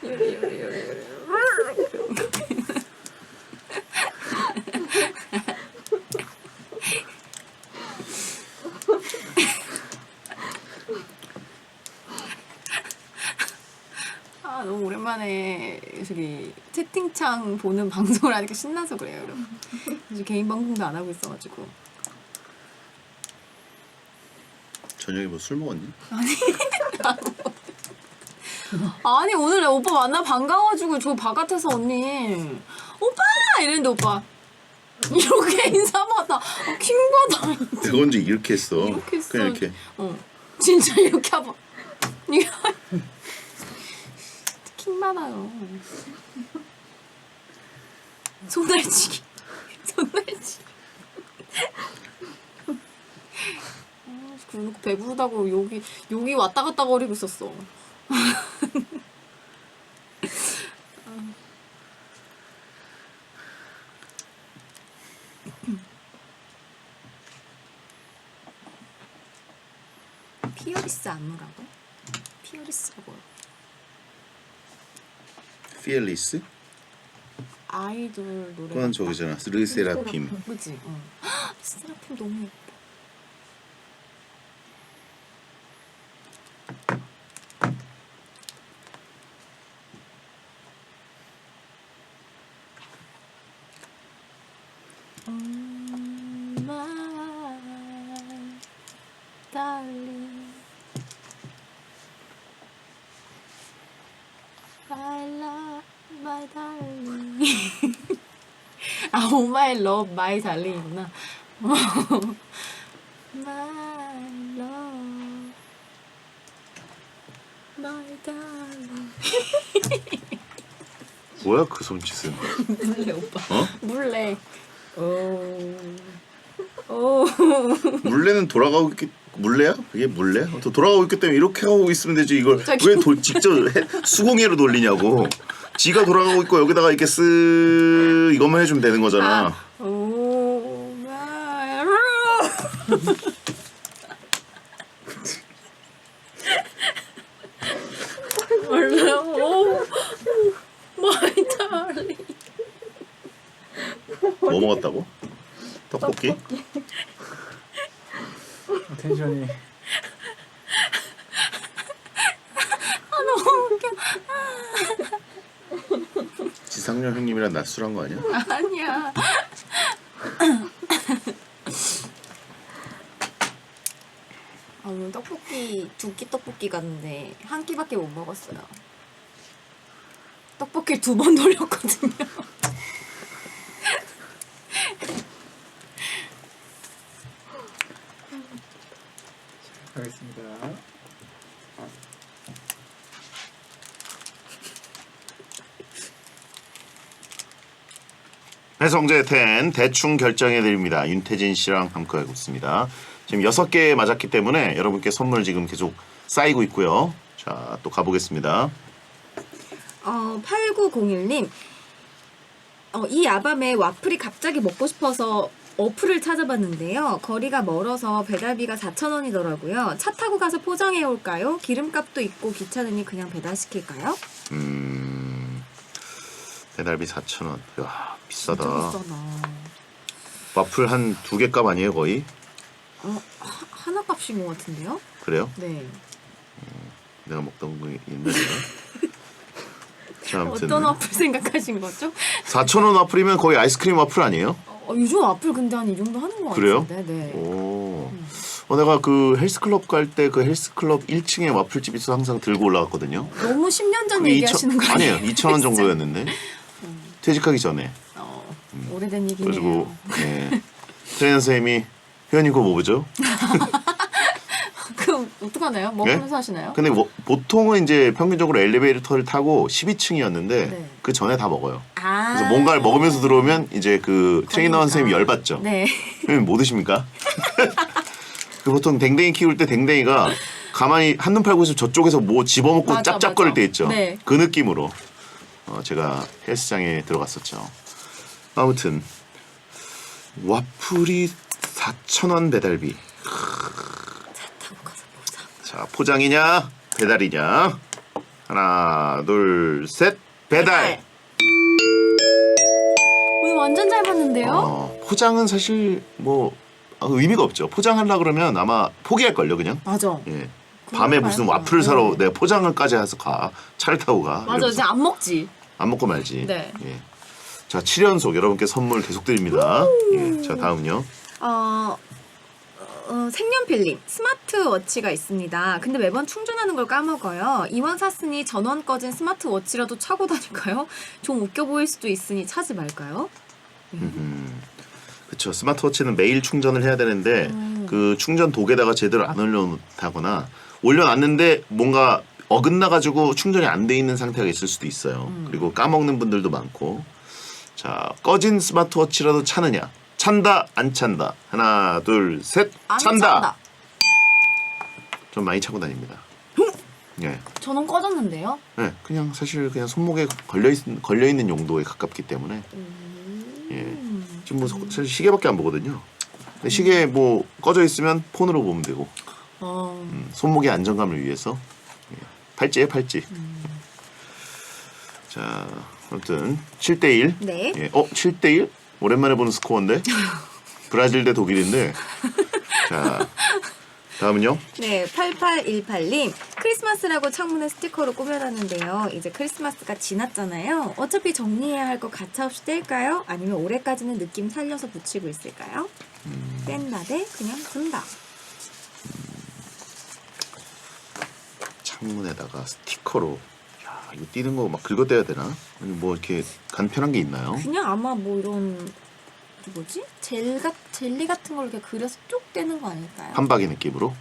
요래 아 너무 오랜만에 저기 채팅창 보는 방송을 하니까 신나서 그래요 여러분. 이제 개인 방송도 안 하고 있어가지고. 저녁에 뭐 술 먹었니? 아니 오늘 내 오빠 만나 반가워가지고 저 바깥에서 언니 오빠 이랬는데 오빠 이렇게 인사받아 킹받아. 내가 언제 이렇게 했어? 이렇게 했어. 그냥 이렇게. 진짜 이렇게 해봐. 핑 많아요. 손날치기. 손날치기. 그래놓고 배부르다고 여기 왔다 갔다 거리고 있었어. 피어리스 안무라고? 피어리스라고요. 피엘리스? 아이돌 노래. 그건 저기잖아. 르세라핌. 그지? 응. 스테라핌 너무 예뻐. My darling, I love my darling. 아, Oh my love, my darling 있구나. My love, my darling. 뭐야 그 손짓은? 물래 오빠. 어? 물래. 오. 물레는 돌아가고 있기 물레야? 그게 물레야? 또 돌아가고 있기 때문에 이렇게 하고 있으면 되지 이걸 갑자기. 왜 직접 수공예로 돌리냐고. 지가 돌아가고 있고 여기다가 이렇게 쓰 이것만 해주면 되는 거잖아. 오 마이 love. 원래 오 마이 darling. 뭐 먹었다고? 떡볶이? 텐션이 너무 웃겨. 지상렬 형님이랑 낮술한 거 아니야? 아니야. 아, 오늘 떡볶이 2끼 떡볶이 갔는데 한 끼밖에 못 먹었어요. 떡볶이를 2번 돌렸거든요. 가겠습니다. 해성제 10 대충 결정해 드립니다. 윤태진 씨랑 함께하고 있습니다. 지금 6개 맞았기 때문에 여러분께 선물 지금 계속 쌓이고 있고요. 자, 또 가보겠습니다. 8901님. 이 야밤에 와플이 갑자기 먹고 싶어서 어플을 찾아봤는데요. 거리가 멀어서 배달비가 4,000원이더라고요. 차 타고 가서 포장해 올까요? 기름값도 있고 귀찮으니 그냥 배달시킬까요? 배달비 4,000원. 야, 비싸다. 진짜 비싸다. 와플 한 2개 값 아니에요, 거의? 하나 값인 것 같은데요? 그래요? 네. 내가 먹던 거 옛날이야. 자, 아무튼 어떤 와플 생각하신 거죠? 4,000원 와플이면 거의 아이스크림 와플 아니에요? 요즘 와플 근데 한 이 정도 하는 것 그래요? 같은데. 네. 오. 내가 그 헬스클럽 갈 때 그 헬스클럽 1층에 와플집 있어 항상 들고 올라갔거든요. 너무 10년 전 그게 얘기하시는 거 아니에요? 아니에요. 2,000원 정도였는데. 퇴직하기 전에. 오래된 얘기네요. 그래가지고 네. 트레이너 선생님이 회원님 그거 뭐 보죠? 그럼 어떡하나요? 먹으면서 하시나요? 근데 보통은 이제 평균적으로 엘리베이터를 타고 12층이었는데 네. 그 전에 다 먹어요. 아. 그래서 뭔가를 먹으면서 들어오면 이제 그 트레이너 그러니까. 선생님이 열받죠. 네. 선생님 뭐 드십니까? 그 보통 댕댕이 키울 때 댕댕이가 가만히 한눈 팔고 있으면 저쪽에서 뭐 집어먹고 맞아, 짭짭거릴 맞아. 때 있죠. 네. 그 느낌으로 제가 헬스장에 들어갔었죠. 아무튼 와플이 4,000원 배달비. 차 타고 가서 보자. 자, 포장이냐 배달이냐. 하나 둘 셋 배달. 오늘 완전 잘 봤는데요? 포장은 사실 뭐 의미가 없죠. 포장하려 그러면 아마 포기할걸요 그냥. 맞아. 예. 밤에 무슨 봐요. 와플을 사러 내가 포장을까지 해서 가. 차를 타고 가. 맞아. 이러면서 이제 안 먹지. 안 먹고 말지. 네. 예. 자, 7연속 여러분께 선물 계속 드립니다. 예. 자, 다음은요. 색연필님 스마트워치가 있습니다. 근데 매번 충전하는 걸 까먹어요. 이왕 샀으니 전원 꺼진 스마트워치라도 차고 다닐까요? 좀 웃겨 보일 수도 있으니 차지 말까요? 그렇죠. 스마트워치는 매일 충전을 해야 되는데 그 충전 독에다가 제대로 안 올려놓다거나 올려놨는데 뭔가 어긋나가지고 충전이 안 돼 있는 상태가 있을 수도 있어요. 그리고 까먹는 분들도 많고. 자, 꺼진 스마트워치라도 차느냐? 찬다, 안 찬다. 하나, 둘, 셋. 안 찬다. 좀 많이 차고 다닙니다. 예. 저는 꺼졌는데요. 네, 그냥 사실 그냥 손목에 걸려 있는 용도에 가깝기 때문에. 예. 지금 뭐 사실 시계밖에 안 보거든요. 근데 시계 뭐 꺼져 있으면 폰으로 보면 되고. 손목의 안정감을 위해서. 예. 팔찌에 팔찌. 자, 아무튼 7대1. 네. 예. 7대1? 오랜만에 보는 스코어인데. 브라질 대 독일인데. 자, 다음은요? 네, 8818님. 크리스마스라고 창문에 스티커로 꾸며놨는데요. 이제 크리스마스가 지났잖아요. 어차피 정리해야 할 거 가차없이 뗄까요? 아니면 올해까지는 느낌 살려서 붙이고 있을까요? 뗀다 대 그냥 둔다. 창문에다가 스티커로. 야, 이거 띄는 거 막 긁어대야 되나? 아니 뭐 이렇게 간편한 게 있나요? 그냥 아마 뭐 이런 뭐지? 젤리 같은 걸 이렇게 그려서 쭉 떼는 거 아닐까요? 판박이 느낌으로?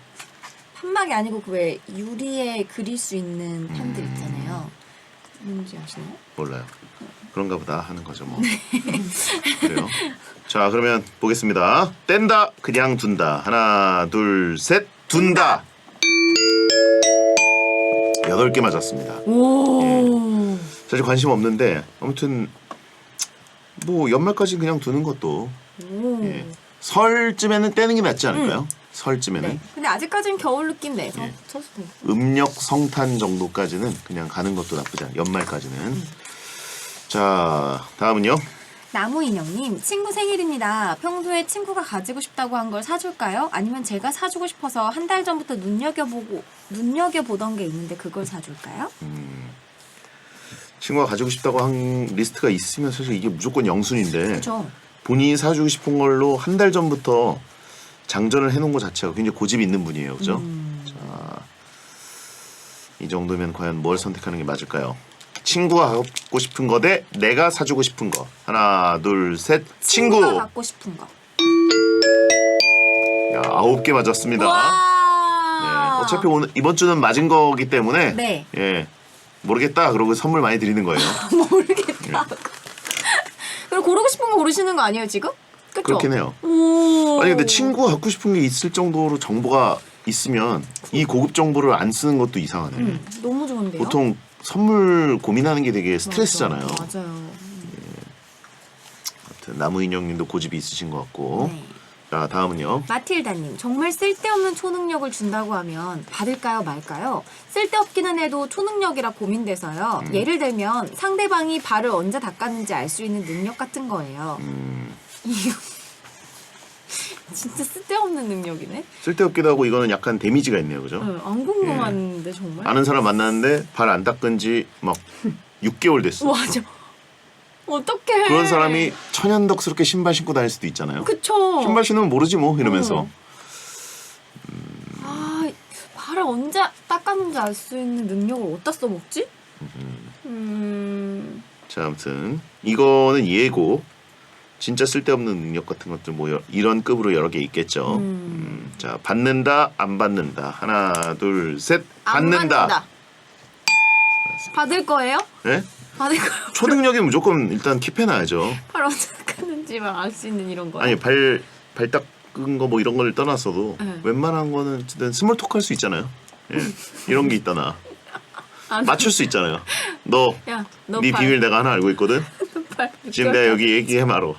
판막이 아니고 그 왜 유리에 그릴 수 있는 판들 있잖아요. 뭔지 아시나요? 몰라요. 그런가 보다 하는 거죠 뭐. 그래요. 자, 그러면 보겠습니다. 뗀다, 그냥 둔다. 하나, 둘, 셋. 둔다. 8개 맞았습니다. 오. 사실 관심 없는데 아무튼 뭐 연말까지 그냥 두는 것도 오. 예. 설쯤에는 떼는 게 낫지 않을까요? 설쯤에는. 네. 근데 아직까지는 겨울 느낌 내서 예. 쳐도 돼요. 음력 성탄 정도까지는 그냥 가는 것도 나쁘지 않아요. 연말까지는. 자, 다음은요. 나무인형님, 친구 생일입니다. 평소에 친구가 가지고 싶다고 한 걸 사줄까요? 아니면 제가 사주고 싶어서 한 달 전부터 눈여겨보던 게 있는데 그걸 사줄까요? 친구가 가지고 싶다고 한 리스트가 있으면 사실 이게 무조건 영순인데 그렇죠. 본인이 사주고 싶은 걸로 한 달 전부터 장전을 해놓은 것 자체가 굉장히 고집이 있는 분이에요. 그죠? 자, 이 정도면 과연 뭘 선택하는 게 맞을까요? 친구가 갖고 싶은 거 대 내가 사주고 싶은 거. 하나, 둘, 셋. 친구. 친구가 갖고 싶은 거. 야, 9개 맞았습니다. 와. 예, 어차피 오늘 이번 주는 맞은 거기 때문에 네. 예, 모르겠다. 그러고 선물 많이 드리는 거예요. 모르겠다. 그럼 고르고 싶은 거 고르시는 거 아니에요 지금? 그쵸? 그렇긴 해요. 오. 아니 근데 친구가 갖고 싶은 게 있을 정도로 정보가 있으면 이 고급 정보를 안 쓰는 것도 이상하네. 너무 좋은데요? 보통 선물 고민하는 게 되게 스트레스잖아요. 맞아요. 아무튼 나무인형님도 고집이 있으신 것 같고. 네. 자, 다음은요. 마틸다님, 정말 쓸데없는 초능력을 준다고 하면 받을까요 말까요? 쓸데없기는 해도 초능력이라 고민돼서요. 예를 들면 상대방이 발을 언제 닦았는지 알 수 있는 능력 같은 거예요. 이거 진짜 쓸데없는 능력이네. 쓸데없기도 하고 이거는 약간 데미지가 있네요, 그죠? 응, 안 궁금한데 정말. 아는 사람 만났는데 발 안 닦은 지 막 6개월 됐어. 맞아. 어떡해. 그런 사람이 천연덕스럽게 신발 신고 다닐 수도 있잖아요. 그쵸. 신발 신으면 모르지 뭐 이러면서. 아, 발을 언제 닦았는지 알 수 있는 능력을 어디다 써먹지? 자, 아무튼 이거는 예고. 진짜 쓸데없는 능력 같은 것들 뭐 이런 급으로 여러 개 있겠죠. 자, 받는다, 안 받는다. 하나, 둘, 셋. 안 받는다. 받는다. 받을 거예요? 네? 받을 거예요. 초능력이 무조건 일단 킵해놔야죠. 발 언제 닦았는지만 알 수 있는 이런 거요? 아니 발 닦은 거 뭐 이런 걸 떠나서도 네. 웬만한 거는 어쨌든 스몰 토크 할 수 있잖아요. 예. 이런 게 있다나 아, 맞출 수 있잖아요. 너 야, 너 네 발, 비밀 내가 하나 알고 있거든. 발 지금 내가 여기 얘기해 말어.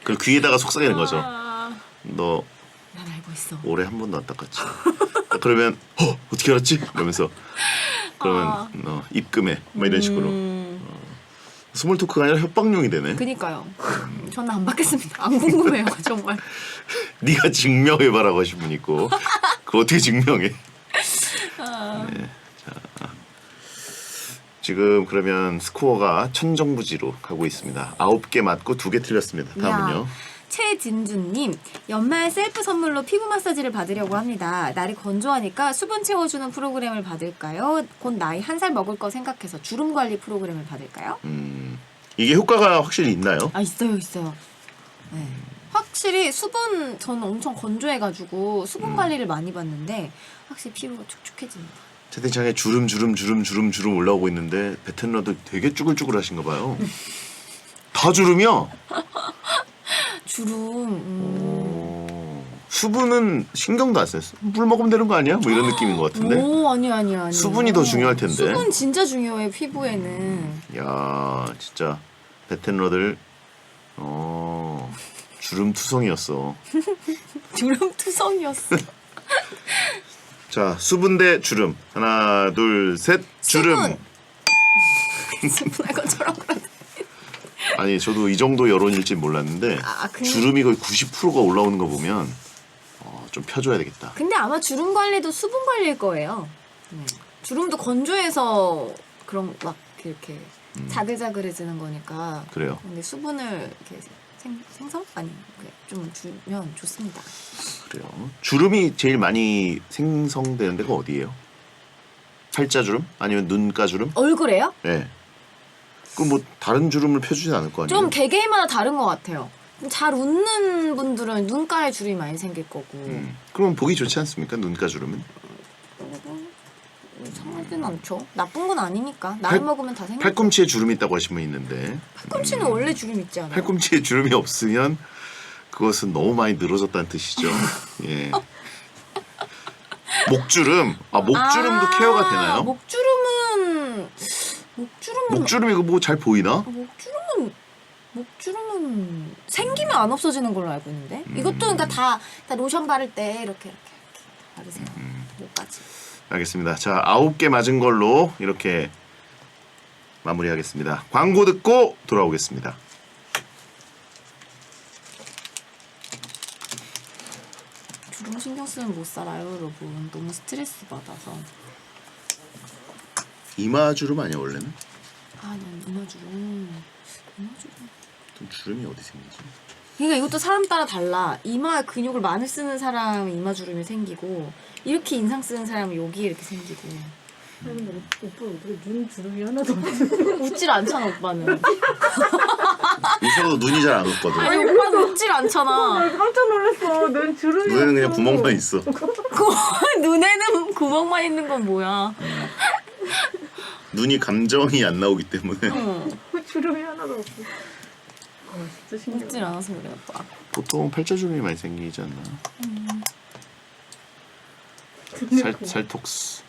그 귀에다가 속삭이는 거죠. 아, 너 난 알고 있어. 올해 한 번도 안 닦았지. 그러면 어떻게 알았지? 이러면서 그러면 너 입금해. 막 이런 식으로. 스몰 토크가 아니라 협박용이 되네. 그니까요. 저는 안 받겠습니다. 안 궁금해요, 정말. 네가 증명해봐라고 하신 분 있고 그거 어떻게 증명해? 네, 자, 지금 그러면 스코어가 천정부지로 가고 있습니다. 9개 맞고 2개 틀렸습니다. 다음은요. 야, 최진주님, 연말 셀프 선물로 피부 마사지를 받으려고 합니다. 날이 건조하니까 수분 채워주는 프로그램을 받을까요? 곧 나이 1살 먹을 거 생각해서 주름 관리 프로그램을 받을까요? 이게 효과가 확실히 있나요? 아, 있어요. 네. 확실히 저는 엄청 건조해가지고 수분 관리를 많이 받는데 확실히 피부가 촉촉해집니다. 채팅창에 주름 올라오고 있는데 베텐러도 되게 쭈글쭈글하신가 봐요. 다 주름이야. 주름. 수분은 신경도 안 써요. 물 먹으면 되는 거 아니야? 뭐 이런 느낌인 것 같은데. 오 아니야. 수분이 더 중요할 텐데. 수분 진짜 중요해 피부에는. 야 진짜 베텐러들 주름 투성이었어. 주름 투성이었어. 자 수분 대 주름 하나 둘 셋 주름. 수분할 것처럼 그러네. 아니 저도 이 정도 여론일지 몰랐는데 주름이 거의 90%가 올라오는 거 보면 좀 펴줘야 되겠다. 근데 아마 주름 관리도 수분 관리일 거예요. 주름도 건조해서 그런 막 이렇게 자글자글해지는 거니까. 그래요. 근데 수분을 이렇게 생성? 아니 좀 주면 좋습니다. 그래요. 주름이 제일 많이 생성되는 데가 어디예요? 팔자주름? 아니면 눈가주름? 얼굴에요? 네. 그 뭐 다른 주름을 펴주진 않을 거 아니에요? 좀 개개인마다 다른 것 같아요. 잘 웃는 분들은 눈가에 주름이 많이 생길 거고. 그럼 보기 좋지 않습니까? 눈가 주름은? 상하진 않죠. 나쁜 건 아니니까. 나이 먹으면 다 생겨. 팔꿈치에 주름이 있다고 하신 분 있는데 팔꿈치는 원래 주름 있지 않아요? 팔꿈치에 주름이 없으면 그것은 너무 많이 늘어졌다는 뜻이죠. 예. 목주름. 목주름도 케어가 되나요? 목주름 이거 뭐 잘 보이나? 목주름은 생기면 안 없어지는 걸로 알고 있는데. 이것도 그러니까 다 로션 바를 때 이렇게 바르세요. 목까지. 알겠습니다. 자, 9개 맞은 걸로 이렇게 마무리하겠습니다. 광고 듣고 돌아오겠습니다. 주름 신경 쓰면 못 살아요, 여러분. 너무 스트레스 받아서. 이마주름 아니야 원래는? 난 이마주름. 좀 주름이 어디 생기지? 그러니까 이것도 사람 따라 달라. 이마 근육을 많이 쓰는 사람은 이마주름이 생기고 이렇게 인상 쓰는 사람은 여기 이렇게 생기고. 아니 근데 오빠 어떻게 눈 주름이 하나도 없어? 웃질 않잖아 오빠는. 웃어도 눈이 잘 안 웃거든. 아니 오빠는 웃질 않잖아. 깜짝 놀랐어. 눈 주름이 눈에는 그냥 없어. 구멍만 있어. 눈에는 구멍만 있는 건 뭐야? 눈이 감정이 안 나오기 때문에 주름이 하나도 없어. 진짜 신기해. 웃질 않아서 그래 오빠. 보통 팔자주름이 많이 생기지 않나? 살톡스.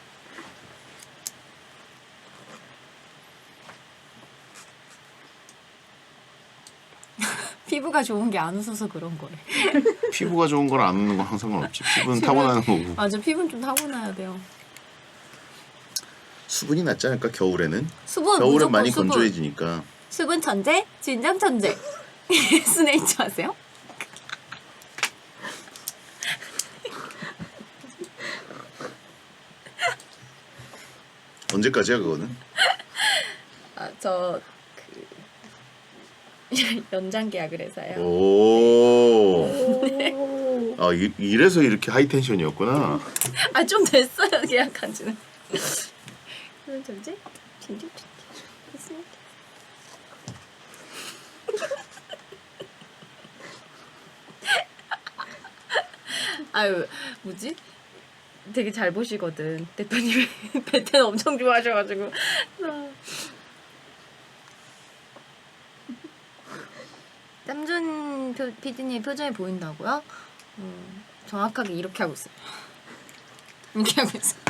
피부가 좋은 게 안 웃어서 그런 거래. 피부가 좋은 걸 안 웃는 건 항상 상관없지. 피부는 타고나는 거고. 맞아, 피부는 좀 타고나야 돼요. 수분이 낫지 않을까 겨울에는? 수분 겨울엔 무조건 많이 수분. 건조해지니까. 수분 천재, 진정 천재. 스네이처 하세요? 언제까지야 그거는? 저 연장 계약을 해서요. 오. 오. 이래서 이렇게 하이텐션이었구나. 좀 됐어요 계약한 지는. 수분 천재, 진정 천재. 스네이처. 뭐지? 되게 잘 보시거든. 대표님이 베텐 엄청 좋아하셔가지고. 땀준 PD님 표정이 보인다고요? 정확하게 이렇게 하고 있어요. 이렇게 하고 있어요.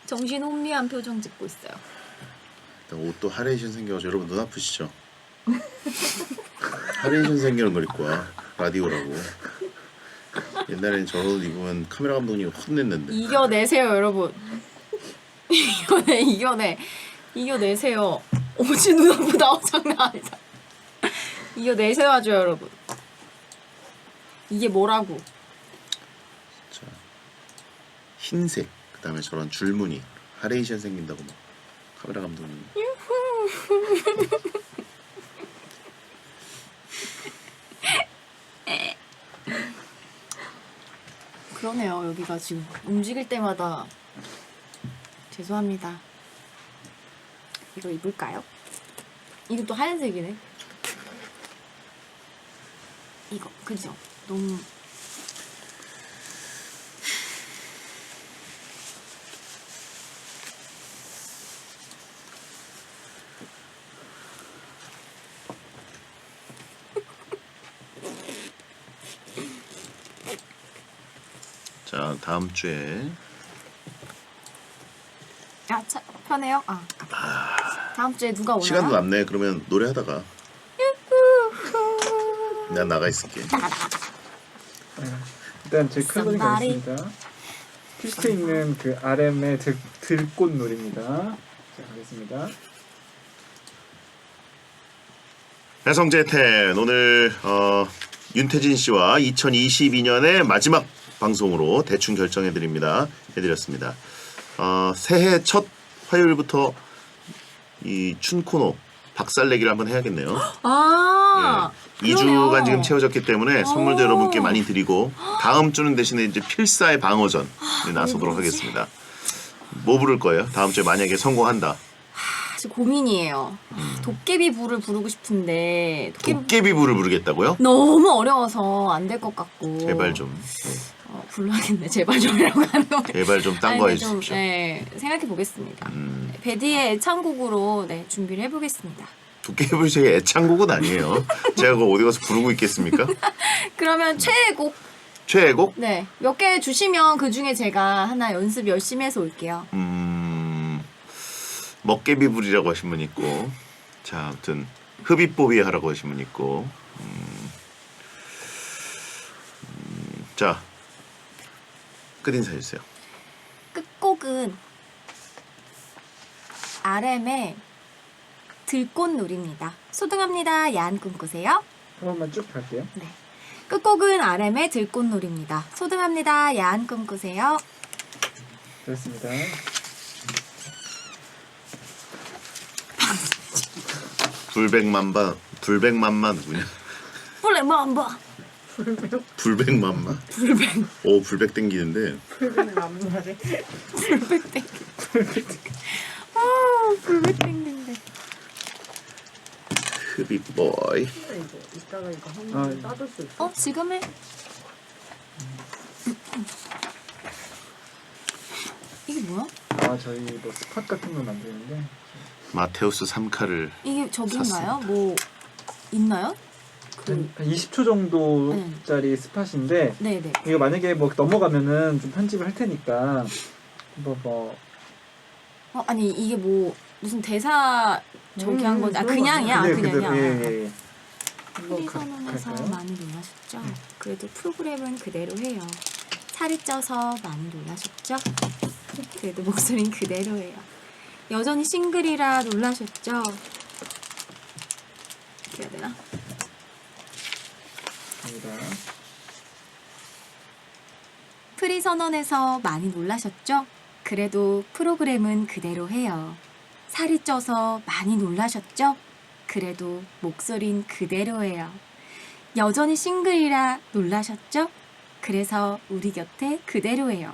정신 혼미한 표정 짓고 있어요. 옷도 하레이션 생겨가지고 여러분 눈 아프시죠? 하레이션 생기는 걸 입고 와. 라디오라고. 옛날엔 저런 옷 입으면 카메라 감독님이 혼냈는데. 이겨내세요 여러분. 이겨내세요. 오지 눈 아프다. 장난 아니다. 이겨내세요 하죠 여러분. 이게 뭐라고? 자, 흰색. 그 다음에 저런 줄무늬. 하레이션 생긴다고 막 카메라 감독님. 그러네요. 여기가 지금 움직일 때마다 죄송합니다. 이거 입을까요? 이것도 하얀색이네. 이거 그죠? 너무 자, 다음 주에 편해요? 다음 주에 누가 오나요? 시간도 남네. 그러면 노래하다가 난 나가 있을게. 네. 일단 제 클로징 Somebody. 가겠습니다. 퀴스트 있는 그 RM의 들꽃놀이입니다. 자, 가겠습니다. 배성재 텐 오늘 윤태진 씨와 2022년의 마지막 방송으로 대충 결정해 드립니다. 해드렸습니다. 새해 첫 화요일부터 이 춘코노 박살내기를 한번 해야겠네요. 예. 2주간 지금 채워졌기 때문에 선물도 여러분께 많이 드리고 다음 주는 대신에 이제 필사의 방어전에 나서도록 하겠습니다. 뭐 부를 거예요? 다음 주에 만약에 성공한다. 사실 고민이에요. 도깨비 부를 부르고 싶은데 도깨비 부를 부르겠다고요? 너무 어려워서 안 될 것 같고. 제발 좀. 불러야겠네. 제발 좀이라고 하는 거. 제발 좀 딴 거 해주십시오. 네, 생각해 보겠습니다. 베디의 애창곡으로 네, 준비를 해보겠습니다. 도깨비 제 애창곡은 아니에요. 제가 그거 어디 가서 부르고 있겠습니까? 그러면 최애곡 최애곡? 네, 몇 개 주시면 그 중에 제가 하나 연습 열심히 해서 올게요. 먹개비불이라고 하신 분 있고, 자 아무튼 흡입보비 하라고 하신 분 있고, 자 끝 인사 해주세요. 끝곡은 RM의 들꽃놀이입니다. 소등합니다. 야한 꿈꾸세요. 한 번만 쭉 갈게요. 네. 끝곡은 RM의 들꽃놀이입니다. 소등합니다. 야한 꿈꾸세요. 됐습니다. 불백만마 누구냐? 블랙맘바. 불백만마? 오 불백 땡기는데. 남자래. 불백땡. 불백땡긴데. 흡입보이. 이거 이따가 이거 한번 따줄 수 있어? 지금 해. 이게 뭐야? 저희 뭐 스팟 같은 거 만드는데 마테우스 3카를 이게 저긴가요? 샀습니다. 뭐 있나요? 한 20초 정도짜리 스팟인데 네네. 이거 만약에 뭐 넘어가면은 좀 편집을 할 테니까 뭐 아니 이게 뭐 무슨 대사 저기 한 건지 그런 그냥이야? 거. 그냥이야. 예. 프리 선언에서 갈까요? 많이 놀라셨죠? 그래도 프로그램은 그대로 해요. 살이 쪄서 많이 놀라셨죠? 그래도 목소리는 그대로 해요. 여전히 싱글이라 놀라셨죠? 이렇게 해야 되나? 입니다. 프리 선언에서 많이 놀라셨죠? 그래도 프로그램은 그대로 해요. 살이 쪄서 많이 놀라셨죠? 그래도 목소린 그대로예요. 여전히 싱글이라 놀라셨죠? 그래서 우리 곁에 그대로예요.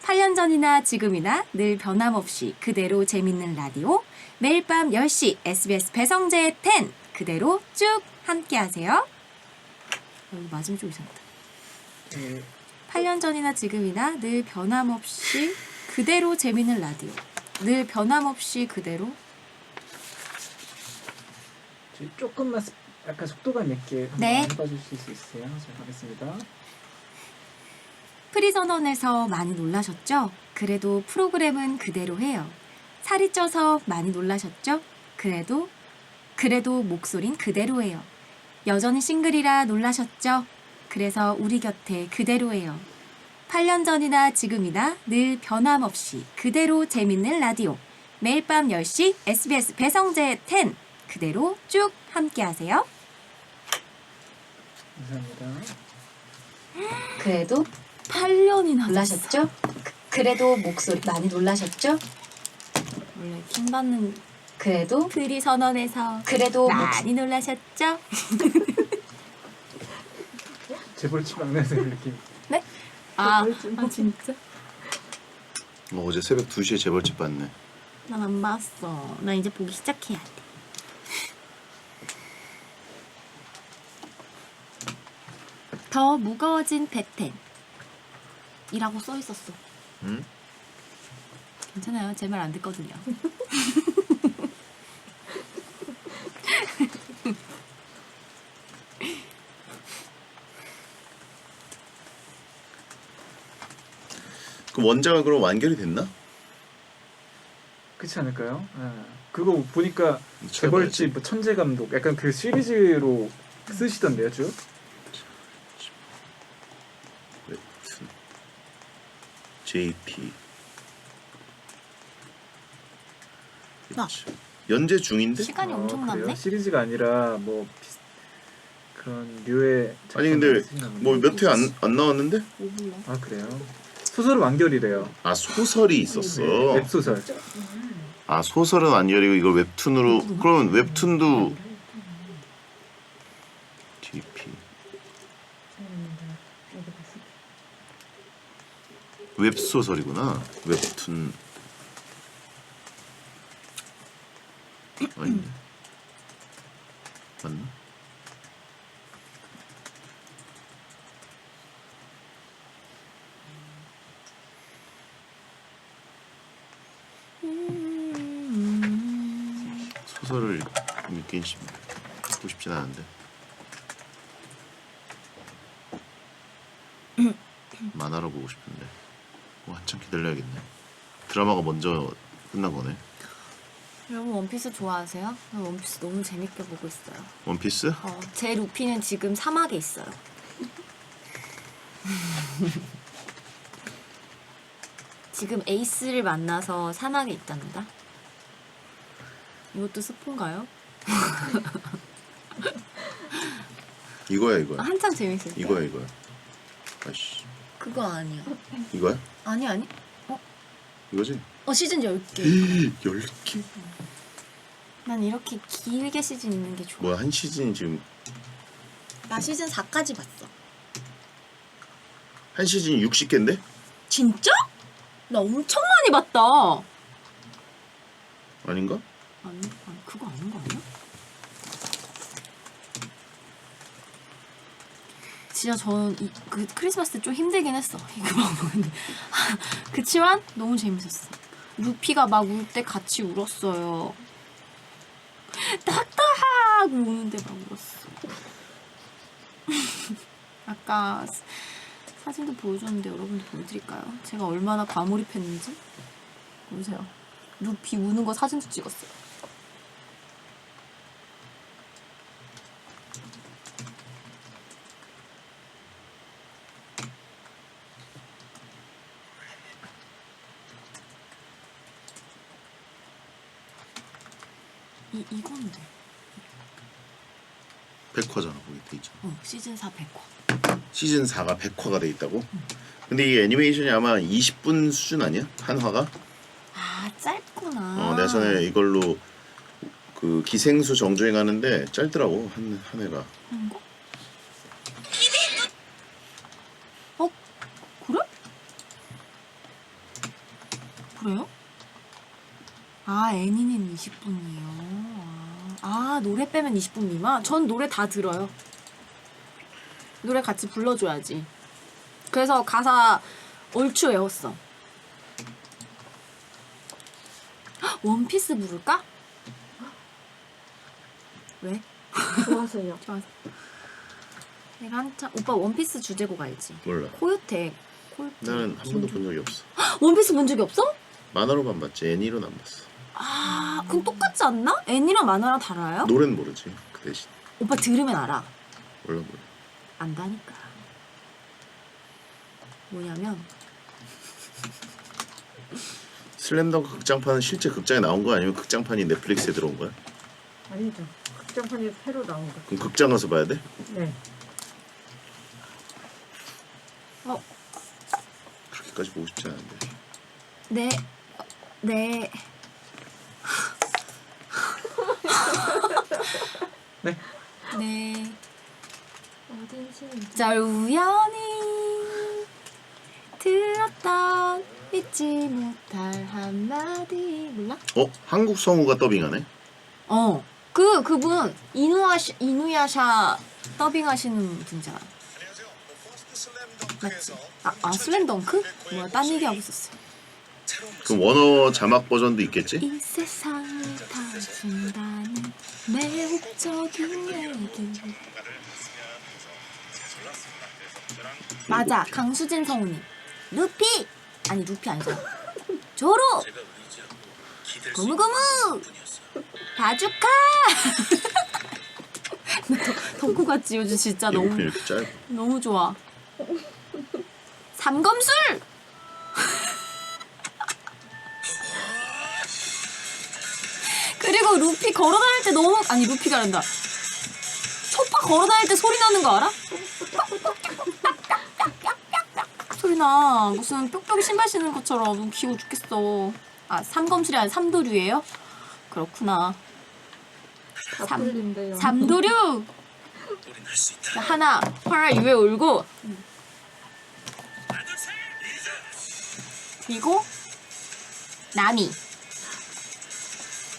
8년 전이나 지금이나 늘 변함없이 그대로 재밌는 라디오 매일 밤 10시 SBS 배성재의 10 그대로 쭉 함께하세요. 여기 맞으면 좀 이상하다. 8년 전이나 지금이나 늘 변함없이 그대로 재밌는 라디오 늘 변함없이 그대로 조금만 약간 속도감 있게 네. 한번 해봐주실 수 있으세요? 자, 가겠습니다. 프리 선언에서 많이 놀라셨죠? 그래도 프로그램은 그대로 해요. 살이 쪄서 많이 놀라셨죠? 그래도 목소린 그대로예요. 여전히 싱글이라 놀라셨죠? 그래서 우리 곁에 그대로예요. 8년 전이나 지금이나 늘 변함없이 그대로 재밌는 라디오 매일 밤 10시 SBS 배성재 10 그대로 쭉 함께하세요. 감사합니다. 그래도 8년이나 놀라셨죠? 그래도 목소리 많이 놀라셨죠? 원래 킹 받는 그래도 프리 선언에서 그래도 많이 놀라셨죠? 재벌집 막내들 느낌. 네? 아 진짜? 어제 새벽 2시에 재벌집 봤네. 난 안 봤어. 나 이제 보기 시작해야 돼. 더 무거워진 베텐 이라고 써 있었어. 응? 괜찮아요. 제 말 안 듣거든요. 그 원작은 그럼 완결이 됐나? 그렇지 않을까요? 예. 그거 보니까 찾아봐야지. 재벌집 뭐 천재 감독 약간 그 시리즈로 쓰시던데요, 쭉. 웹툰 JP 아. 연재 중인데? 시간이 엄청 그래요? 남네. 시리즈가 아니라 뭐 그런 류의 아니 근데 작품을 뭐 몇 회 안 나왔는데? 뭐 몰라. 아 그래요? 소설은 완결이래요. 아 소설이 있었어. 네, 웹소설. 아 소설은 완결이고 이걸 웹툰으로 그러면 웹툰도 JP 웹소설이구나. 웹툰 아니네. 맞나? 소설을 읽고 싶진 않은데 만화로 보고 싶은데 뭐 한참 기다려야겠네. 드라마가 먼저 끝난 거네. 여러분 원피스 좋아하세요? 저 원피스 너무 재밌게 보고 있어요. 원피스? 제 루피는 지금 사막에 있어요. 지금 에이스를 만나서 사막에 있답니다. 이것도 스폰가요? 이거야 이거야. 한참 재밌을 때. 이거야. 아씨 그거 아니야. 이거야? 아니. 이거지? 시즌 10개. 10개? 난 이렇게 길게 시즌 있는 게 좋아. 뭐야 한 시즌 지금 나 시즌 4까지 봤어. 한 시즌 60개인데? 진짜? 나 엄청 많이 봤다. 아닌가? 아니 그거 아닌 거 아니야? 진짜 저는 그 크리스마스 때 좀 힘들긴 했어. 이거 막 보는데. 그치만 너무 재밌었어. 루피가 막 울 때 같이 울었어요. 딱딱하고 우는데 막 울었어. 아까 사진도 보여줬는데 여러분도 보여드릴까요? 제가 얼마나 과몰입했는지 보세요. 루피 우는 거 사진도 찍었어요. 이건데. 백화잖아 거기 돼 있잖아. 시즌 4 100화. 시즌 4가 100화가 돼 있다고? 근데 이 애니메이션이 아마 20분 수준 아니야? 한 화가? 아 짧구나. 내가 전에 이걸로 그 기생수 정주행 하는데 짧더라고 한 회가. 이거? 그래? 그래요? 애니는 20분이에요. 노래 빼면 20분 미만? 전 노래 다 들어요. 노래 같이 불러줘야지. 그래서 가사 얼추 외웠어. 원피스 부를까? 왜? 좋아서요. 좋아서. 내가 한참 오빠 원피스 주제곡 알지? 몰라. 코요테. 나는 한 번도 본 적이 없어. 원피스 본 적이 없어? 만화로만 봤지 애니로는 안 봤어. 그럼 똑같지 않나? 애니랑 만화랑 달라요? 노래는 모르지 그 대신. 오빠 들으면 알아. 몰라. 안다니까. 뭐냐면 슬램덩크 극장판은 실제 극장에 나온 거 아니면 극장판이 넷플릭스에 들어온 거야? 아니죠. 극장판이 새로 나온 거. 그럼 극장 가서 봐야 돼? 네. 그렇게까지 보고 싶지 않은데. 네. 네. 네. 어딘지. 잘 우연히 들었던 잊지 못할 한마디 몰라? 한국 성우가 더빙하네? 그분 이누야샤 더빙하시는 분이잖아. 맞지? 슬램덩크? 뭐야 딴 얘기하고 있었어. 그럼 원어 자막 버전도 있겠지? 이 세상을 다준다는 매혹적인 얘기. 맞아, 강수진 성우님. 루피 아니 루피 아니잖아. 조로. 고무고무. 바주카. 덕후 같지 요즘 진짜 너무 예고편 이렇게 짧아. 너무 좋아. 삼검술. 그리고 루피 걸어다닐 때 너무 아니 루피가 아니라 초파 걸어다닐 때 소리 나는 거 알아? 소리 나. 무슨 뾱뾱이 신발 신는 것처럼 너무 귀여워 죽겠어. 아 삼검술이 아니라 삼도류예요? 그렇구나. 다 풀린대요. 삼도류. 자, 하나 유에 울고 그리고 나미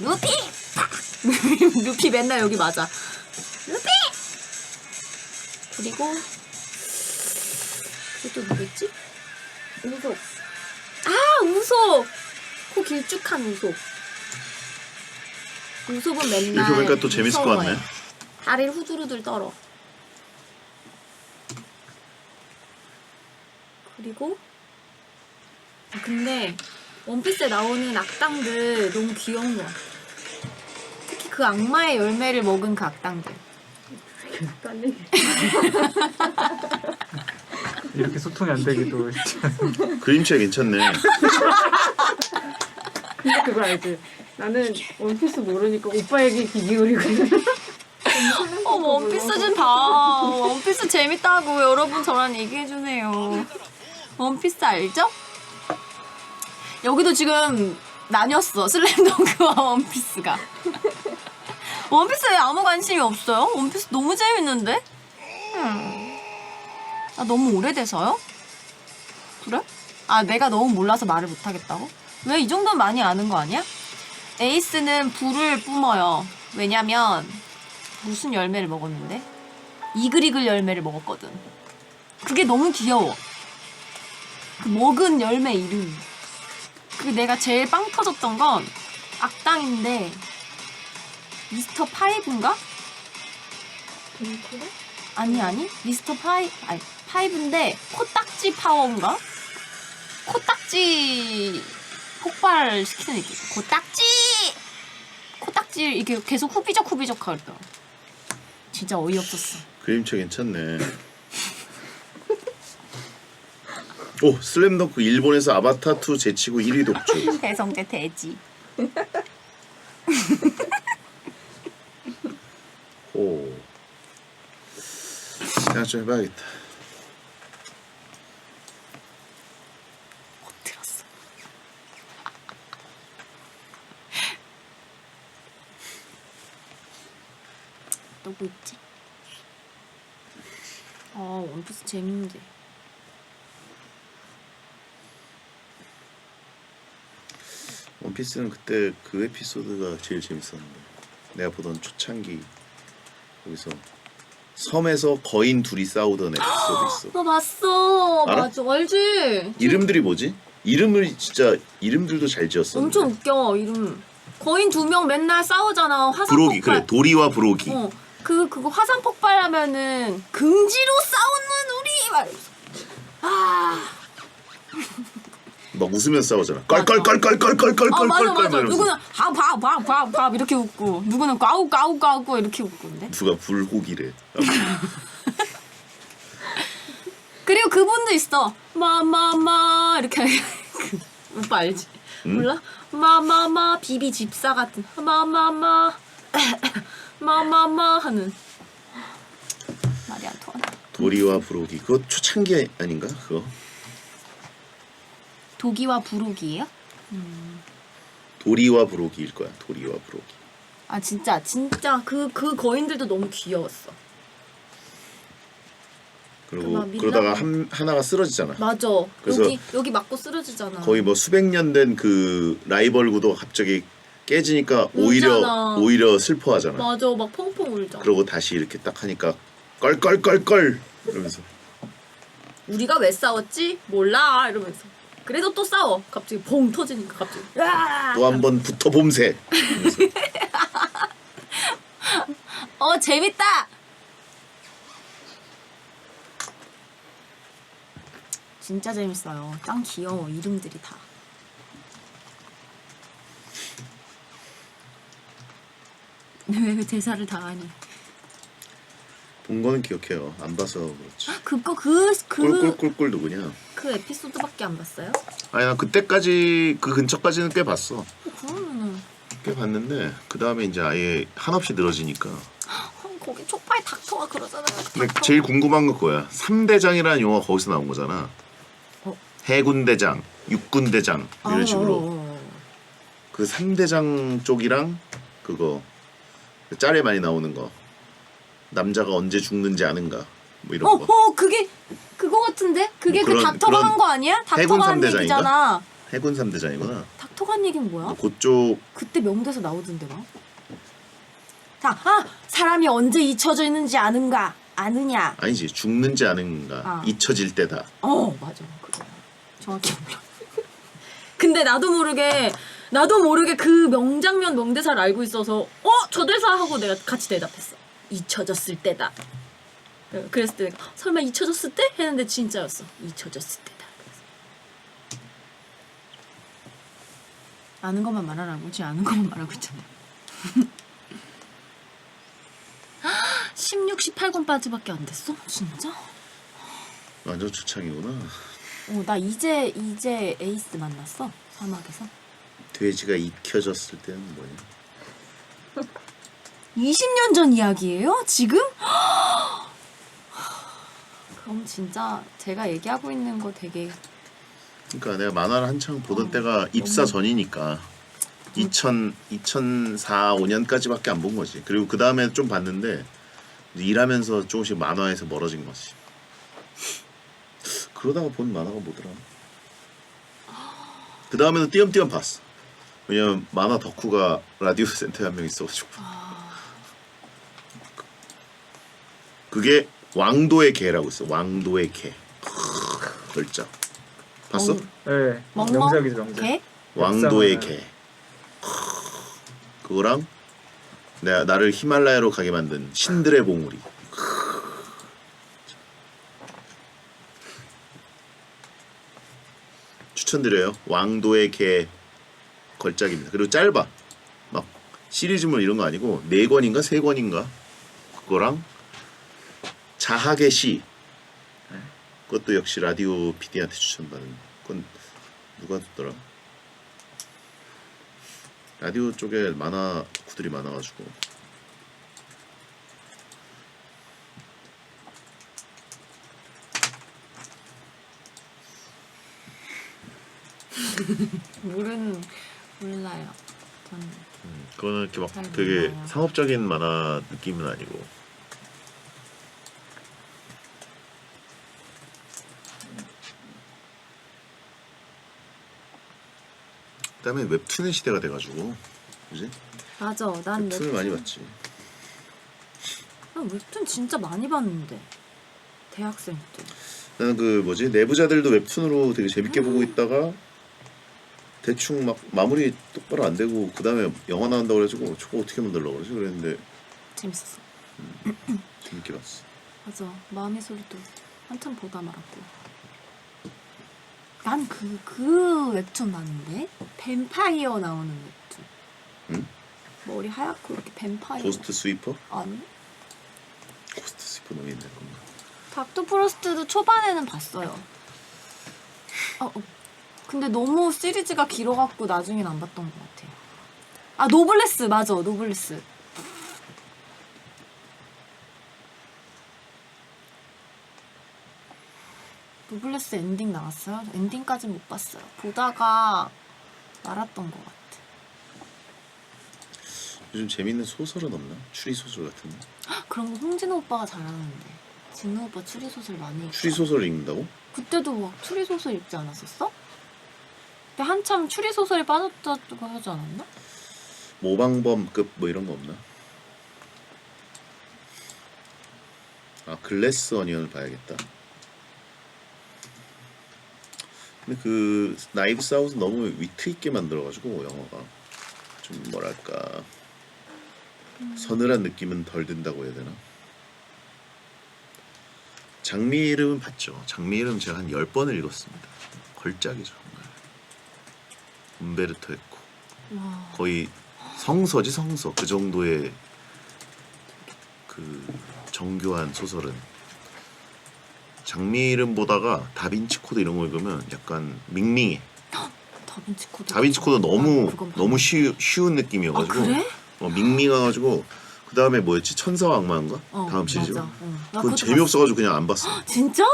루피 루피 맨날 여기 맞아. 루피 그리고 또 누구였지? 우소. 아 우소. 코 길쭉한 우소. 우소는 맨날 이렇게 보니까 또 재밌을 것 같네. 다리를 후두루들 떨어. 그리고 근데 원피스에 나오는 악당들 너무 귀여운 거야. 특히 그 악마의 열매를 먹은 그 악당들. 빨리. 이렇게 소통이 안 되기도 진짜. 그림체 괜찮네. 근데 그거 알지? 나는 원피스 모르니까 오빠 얘기 귀 기울이고 있는. 원피스 좀 봐. 원피스 재밌다고 여러분 저랑 얘기해주세요. 원피스 알죠? 여기도 지금 나뉘었어. 슬램덩크와 원피스가. 원피스에 아무 관심이 없어요? 원피스 너무 재밌는데? 아 너무 오래돼서요? 그래? 아 내가 너무 몰라서 말을 못하겠다고? 왜 이 정도는 많이 아는 거 아니야? 에이스는 불을 뿜어요. 왜냐면 무슨 열매를 먹었는데? 이글이글 열매를 먹었거든. 그게 너무 귀여워. 그 먹은 열매 이름이. 그 내가 제일 빵 터졌던 건 악당인데 미스터 파이브인가? 아니 미스터 파이브인데 코딱지 파워인가? 코딱지 폭발시키는 게 있어. 코딱지 이렇게 계속 후비적 하더라. 진짜 어이없었어. 그림체 괜찮네. 오 슬램덩크 일본에서 아바타2 제치고 1위 독주. 배성재 돼지. 오. 생각 좀 해봐야겠다. 못 들었어. 또 뭐 있지? 원피스 재밌는데. 원피스는 그때 그 에피소드가 제일 재밌었는데 내가 보던 초창기 거기서 섬에서 거인 둘이 싸우던 에피소드 있어. 나 봤어. 알아? 맞아, 알지? 이름들이 뭐지? 이름들도 잘 지었었는데. 엄청 웃겨 이름. 거인 2명 맨날 싸우잖아. 화산 브로기 폭발. 그래 도리와 브로기. 그거 화산 폭발하면은 긍지로 싸우는 우리 막 이러면서. 막 웃으면서 싸우잖아. 껄껄껄껄껄껄껄껄껄. 맞아. 누구는 밥 이렇게 웃고, 누구는 까우 이렇게 웃고인데. 누가 불고기래. 그리고 그분도 있어. 마마마 이렇게 오빠 알지? 응? 몰라? 마마마 비비 집사 같은 마마마 마마마 하는 말이 안 통하네. 도리와 브로기 그거 초창기 아닌가 그거? 도기와 부록이에요? 도리와 브로기일 거야. 도리와 브로기. 아 진짜 그 거인들도 너무 귀여웠어. 그리고 막 밀라고. 그러다가 하나가 쓰러지잖아. 맞아. 그래서 여기 맞고 쓰러지잖아. 거의 뭐 수백 년 된 그 라이벌 구도 갑자기 깨지니까 울잖아. 오히려 슬퍼하잖아. 맞아, 막 펑펑 울잖아. 그러고 다시 이렇게 딱 하니까 껄껄껄껄 이러면서 우리가 왜 싸웠지? 몰라 이러면서. 그래도 또 싸워. 갑자기 봉 터지니까 갑자기. 또 한 번 붙어봄새. 재밌다. 진짜 재밌어요. 짱 귀여워 이름들이 다. 왜 대사를 다 하니? 본 거는 기억해요. 안 봐서 그렇지. 그거 꿀꿀꿀꿀 누구냐? 그 에피소드밖에 안 봤어요? 아니 나 그때까지 그 근처까지는 꽤 봤어. 그러면은 꽤 봤는데 그 다음에 이제 아예 한없이 늘어지니까. 거기 촉발 닥터가 그러잖아요. 근데 닥터. 제일 궁금한 거 그거야. 3대장이라는 용어가 거기서 나온 거잖아. 어. 해군대장, 육군대장 이런 식으로. 그 3대장 쪽이랑 그거 그 짤에 많이 나오는 거. 남자가 언제 죽는지 아는가 뭐 이런 거. 그게 그거 같은데? 그게 뭐 그 그런- 닥터가 그런 한 거 아니야? 해군 닥터가 한 3대장인가? 얘기잖아. 해군 3대장이구나. 닥터가 한 얘기는 뭐야? 그쪽 그때 명대사 나오던데 막. 사람이 언제 잊혀져 있는지 아느냐? 아니지 죽는지 아는가 아. 잊혀질 때다. 맞아. 그거야. 정확히 몰라. 근데 나도 모르게 그 명장면 명대사를 알고 있어서 저 대사 하고 내가 같이 대답했어. 잊혀졌을 때다. 그랬을 때 내가 설마 잊혀졌을 때? 했는데 진짜였어. 잊혀졌을 때다. 그래서. 아는 것만 말하라고. 지금 아는 것만 말하고 있잖아. 16, 18권까지밖에 안 됐어? 진짜? 완전 주창이구나. 나 이제 에이스 만났어. 사막에서. 돼지가 익혀졌을 때는 뭐냐? 20년 전 이야기예요? 지금? 그럼 진짜 제가 얘기하고 있는 거 되게 그러니까 내가 만화를 한창 보던 때가 입사 전이니까 2004, 5년까지밖에 안 본 거지. 그리고 그 다음에 좀 봤는데 일하면서 조금씩 만화에서 멀어진 거지. 그러다가 본 만화가 뭐더라? 그 다음에는 띄엄띄엄 봤어. 왜냐면 만화 덕후가 라디오 센터에 한 명 있어가지고. 그게 왕도의 개라고 있어. 왕도의 개. 글자. 봤어? 네. 멍멍? 명작이죠 명작. 개? 왕도의 역사만은. 개. 그거랑 나를 히말라야로 가게 만든 신들의 봉우리. 추천드려요. 왕도의 개 걸작입니다. 그리고 짧아. 막 시리즈물 이런 거 아니고 4권인가 3권인가 그거랑 자학의 시. 그것도 역시 라디오 PD한테 추천받은. 그건 누가 줬더라? 라디오 쪽에 만화 덕후들이 많아가지고. 몰라요. 저는. 그거는 이렇게 막 잘 되게 몰라요. 상업적인 만화 느낌은 아니고. 그다음에 웹툰의 시대가 돼가지고, 그지? 맞아. 난 웹툰을 많이 봤지. 난 웹툰 진짜 많이 봤는데. 대학생 때. 나는 그 뭐지 내부자들도 웹툰으로 되게 재밌게 보고 있다가 대충 막 마무리 똑바로 안 되고 그 다음에 영화 나온다고 그래가지고 저거 어떻게 만들려고 그러지? 그랬는데 재밌었어. 재밌게 봤어. 맞아. 마음의 소리도 한참 보다 말았고. 난 그 웹툰 봤는데? 뱀파이어 나오는 웹툰. 응? 머리 하얗고 이렇게 뱀파이어. 고스트 스위퍼? 아니? 고스트 스위퍼 너무 옛날 건가? 닥터 프로스트도 초반에는 봤어요. 근데 너무 시리즈가 길어갖고 나중엔 안 봤던 것 같아요. 노블레스 맞아. 노블레스. 노블레스 엔딩 나왔어요? 엔딩까진 못 봤어요. 보다가 말았던 것 같아. 요즘 재밌는 소설은 없나? 추리 소설 같은 거? 그런 거 홍진호 오빠가 잘하는데. 진호 오빠 추리소설 많이 읽죠. 추리 소설을 읽는다고? 그때도 막 추리소설 읽지 않았었어? 근데 한참 추리소설에 빠졌다고 하지 않았나? 모방범급 뭐 이런 거 없나? 글래스 어니언을 봐야겠다. 근데 그 나이브스 아웃은 너무 위트 있게 만들어가지고 영화가 좀 뭐랄까 서늘한 느낌은 덜 든다고 해야 되나? 장미 이름은 봤죠. 장미 이름 제가 한 10번을 읽었습니다. 걸작이죠. 정말. umberto eco. 와. 거의 성서지 성서. 그 정도의 그 정교한 소설은 장미 이름 보다가 다빈치 코드 이런 거 읽으면 약간 밍밍해. 다빈치 코드. 다빈치 코드 너무 그건 너무 쉬운 느낌이어가지고 아, 그래? 밍밍해가지고 그 다음에 뭐였지 천사와 악마인가 다음 시리즈가 맞아. 나 그건 그것도 재미없어가지고 그냥 안 봤어. 봤어. 진짜?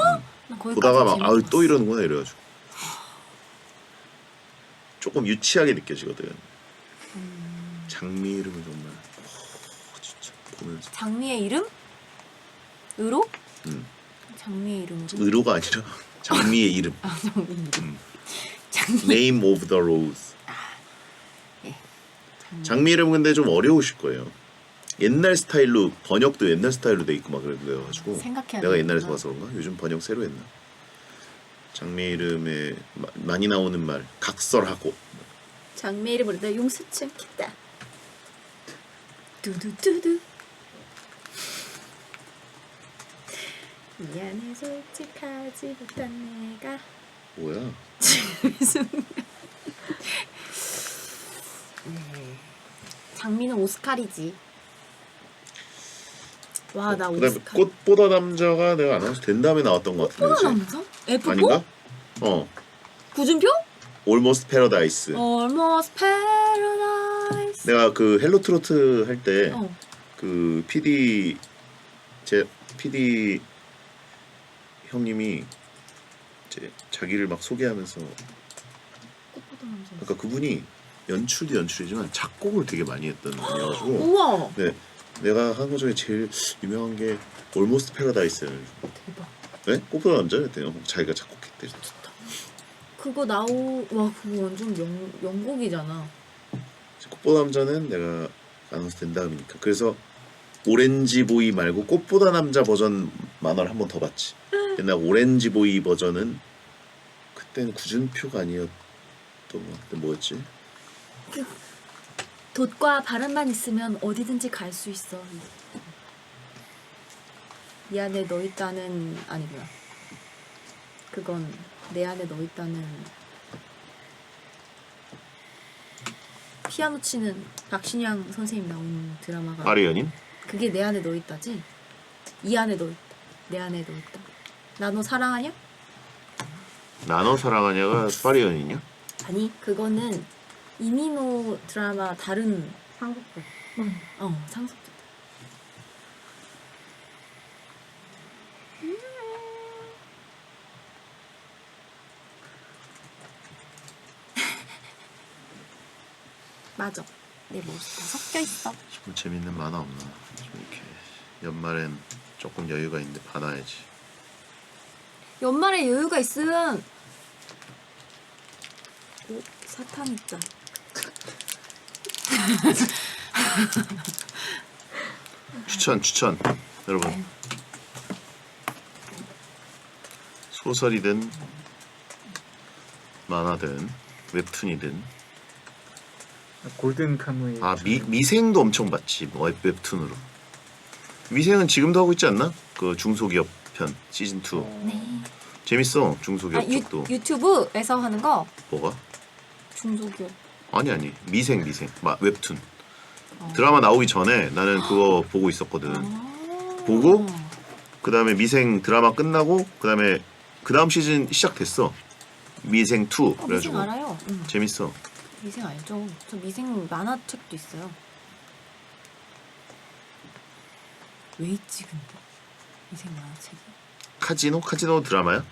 나 거기까지 보다가 막 재밌게 아유 또 봤어. 이러는구나 이래가지고 조금 유치하게 느껴지거든. 장미 이름은 정말 진짜 보면서 장미의 이름? 의로? 음. 장미의 이름으로? 의로가 아니라 장미의 이름. 아, 장미 이름. 음. 장미. Name of the Rose. 예. 장미 이름은 근데 좀 어려우실 거예요. 옛날 스타일로 번역도 옛날 스타일로 돼 있고 막 그래가지고 생각해야 내가 되는구나. 옛날에서 봐서 그런가? 요즘 번역 새로 했나? 장미 이름에 많이 나오는 말 각설하고 장미 이름으로 나 용서치 않겠다. 두두두두. 미안해 솔직하지 못한 내가. 뭐야? 장미는 오스카리지. 와, 나 그다음에 오스카. 꽃보다 남자가 내가 아나운서 된 다음에 나왔던 것 같은데 꽃보다 그치? 남자? F4? 아닌가? 구준표? Almost Paradise. Almost Paradise. 내가 그 헬로 트로트 할 때 어. 그 PD 제 PD 형님이 이제 자기를 막 소개하면서 꽃보다 남자. 그러니까 그분이 연출도 연출이지만 작곡을 되게 많이 했던 분이어가지고 우와. 네, 내가 한 거 중에 제일 유명한 게 Almost Paradise예요. 대박. 네? 꽃보다 남자였대요. 자기가 작곡했대. 그거 와 그거 완전 영곡이잖아. 꽃보다 남자는 내가 아나운서 된 다음이니까. 그래서 오렌지 보이 말고 꽃보다 남자 버전 만화를 한 번 더 봤지. 옛날 오렌지 보이 버전은 그때는 구준표가 아니었던 것 같은데 뭐였지? 돛과 바람만 있으면 어디든지 갈 수 있어. 이 안에 너 있다는 아니구나. 그건 내 안에 너 있다는. 피아노 치는 박신양 선생님 나오는 드라마가. 파리 연인? 그게 내 안에 너 있다지. 이 안에 너 있다. 내 안에 너 있다. 나 너 사랑하냐? 나너 사랑하냐가 파리 연인이야? 아니 그거는 이민호 드라마 다른 상속자. 상속자. 맞아. 내 모습 다 섞여 있어. 좀 재밌는 만화 없나? 좀 이렇게 연말엔 조금 여유가 있는데 봐놔야지. 연말에 여유가 있음. 오, 사탕 있자. 추천 여러분. 소설이든 만화든 웹툰이든 골든 카무이. 아 미생도 엄청 봤지 뭐 웹툰으로. 미생은 지금도 하고 있지 않나? 그 중소기업 편 시즌 2 네. 재밌어. 중소기업 아, 쪽도. 유튜브에서 하는 거 뭐가? 중소기업. 아니 미생 웹툰. 드라마 나오기 전에 나는 그거 보고 있었거든. 보고 그 다음에 미생 드라마 끝나고 그 다음 시즌 시작됐어. 미생 2. 미생 그래가지고 알아요. 재밌어. 미생 알죠. 저 미생 만화책도 있어요. 왜 있지 근데? 미생 만화책이? 카지노 드라마야?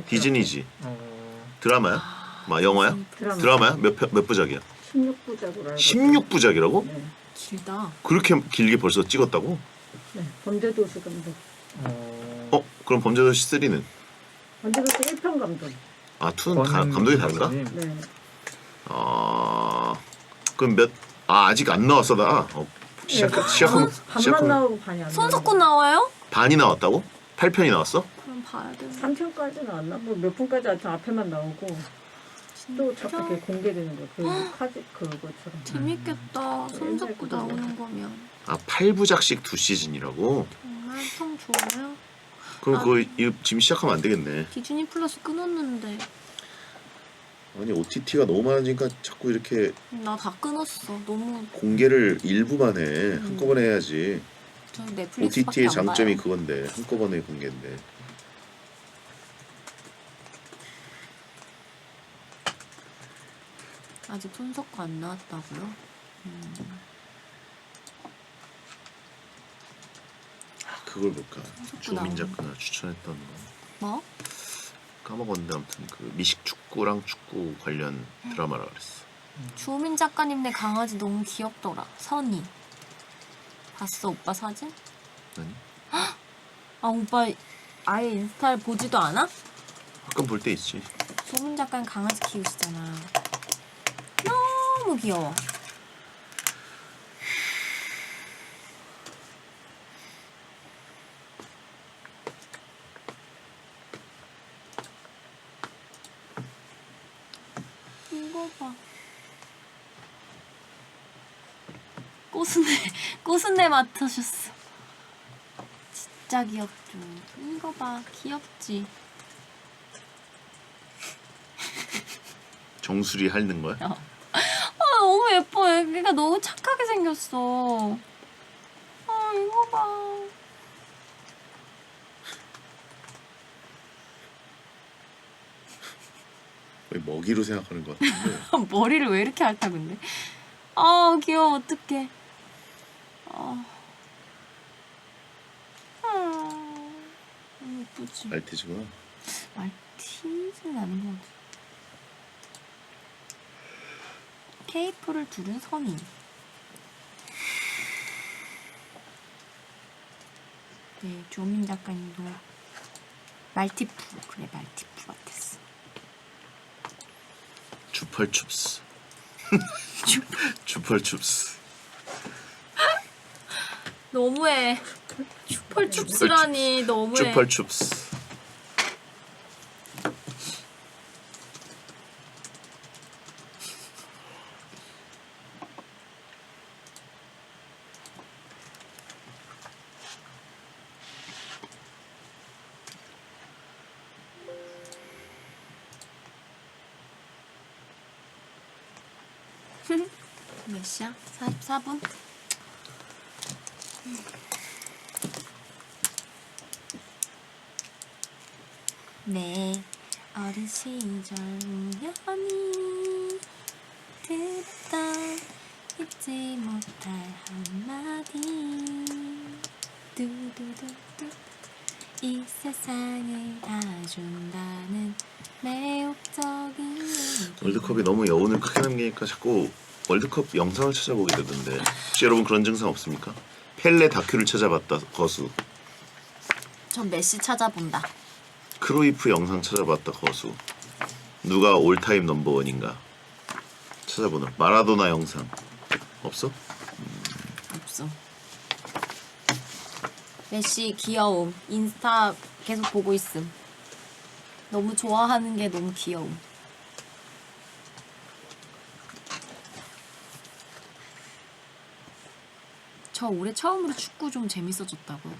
디즈니지. 드라마야? 막 영화야? 드라마야? 몇 부작이야? 16부작으로 알고 16부작이라고? 네. 길다. 그렇게 길게 벌써 찍었다고? 네. 범죄도시 감독. 그럼 범죄도시 3는? 범죄도시 1편 감독. 아 2는 감독이 다른가? 네. 그럼 아직 안 나왔어 나. 시작하면 반만 나오고 반이 안 나오고. 손석구 나와요? 반이 나왔다고? 8편이 나왔어? 그럼 봐야 돼. 3편까지 나왔나? 뭐 몇 편까지 하여튼 앞에만 나오고 또 저렇게 공개되는 거. 그 카지 그거처럼. 재밌겠다. 손석구 옛날 나오는 거면. 아 8부작씩 2시즌이라고? 정말 참 좋아요. 그럼 그거 이거 지금 시작하면 안 되겠네. 디즈니 플러스 끊었는데 아니 OTT가 너무 많아지니까 자꾸 이렇게 나 다 끊었어. 너무 공개를 일부만 해. 한꺼번에 해야지. 전 넷플릭스밖에 OTT의 안 장점이 봐요. 그건데 한꺼번에 공개인데. 아직 손석구 안 나왔다고요? 그걸 볼까? 조민 나오네. 작가가 추천했던 거 뭐? 까먹었는데 아무튼 그 미식 축구랑 축구 관련 드라마라 그랬어. 주호민 작가님네 강아지 너무 귀엽더라. 선이. 봤어 오빠 사진? 아니? 아 오빠 아예 인스타를 보지도 않아? 가끔 볼 때 있지. 주호민 작가님 강아지 키우시잖아. 너무 귀여워. 이거 봐. 꽃순내 맡으셨어. 진짜 귀엽죠. 이거 봐, 귀엽지. 정수리 핥는 거야? 아 너무 예뻐. 애기가 너무 착하게 생겼어. 아 이거 봐. 거의 먹이로 생각하는 것 같은데. 머리를 왜 이렇게 핥아 근데? 아 귀여워 어떡해. 너무 예쁘지. 알티즈구나. 말티즈는 아닌 것 같아. 케이프를 두른 선인. 네, 조민 작가님도 말티푸. 그래 말티푸 같았어. 주펄춥스. 주펄춥스. 너무해. 슈펄춥스라니 너무해. 주펄춥스. 몇 시야? 44분? 네, 어린 시절 우연히 들었던 잊지 못할 한마디. 두두두두 이 세상을 다 준다는 매혹적인 얘기. 월드컵이 너무 여운을 크게 남기니까 자꾸 월드컵 영상을 찾아보게 되던데 혹시 여러분 그런 증상 없습니까? 펠레 다큐를 찾아봤다 거수. 전 메시 찾아본다. 크루이프 영상 찾아봤다 거수. 누가 올타임 넘버원인가 찾아보는. 마라도나 영상 없어? 없어. 메시 귀여움. 인스타 계속 보고 있음. 너무 좋아하는 게 너무 귀여움. 저 올해 처음으로 축구 좀 재밌어졌다고요.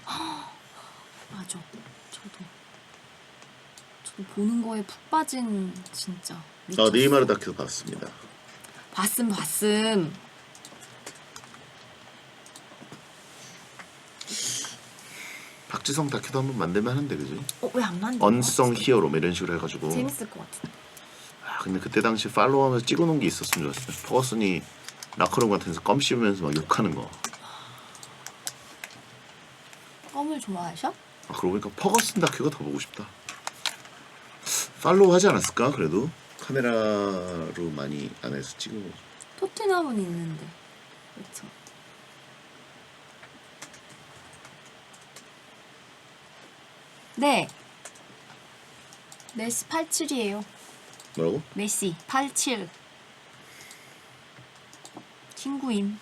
맞아. 저도 보는 거에 푹 빠진 진짜. 미쳤어. 네이마르 다큐 봤습니다. 봤음. 박지성 다큐도 한번 만들면 하는데 그지? 왜 안 만든 언성 히어로 뭐 이런 식으로 해가지고. 재밌을 것 같은데. 아, 근데 그때 당시 팔로우하면서 찍어놓은 게 있었으면 좋았어요. 퍼거슨이 라커룸 같은 데서 껌 씹으면서 막 욕하는 거. 껌을 좋아하셔? 아, 그러고 보니까 퍼거슨 다큐가 더 보고 싶다. 팔로우 하지 않았을까? 그래도 카메라로 많이 안에서 찍은 거. 토트넘은 있는데. 그쵸. 네. 메시 87이에요. 뭐라고? 메시 87. 친구임.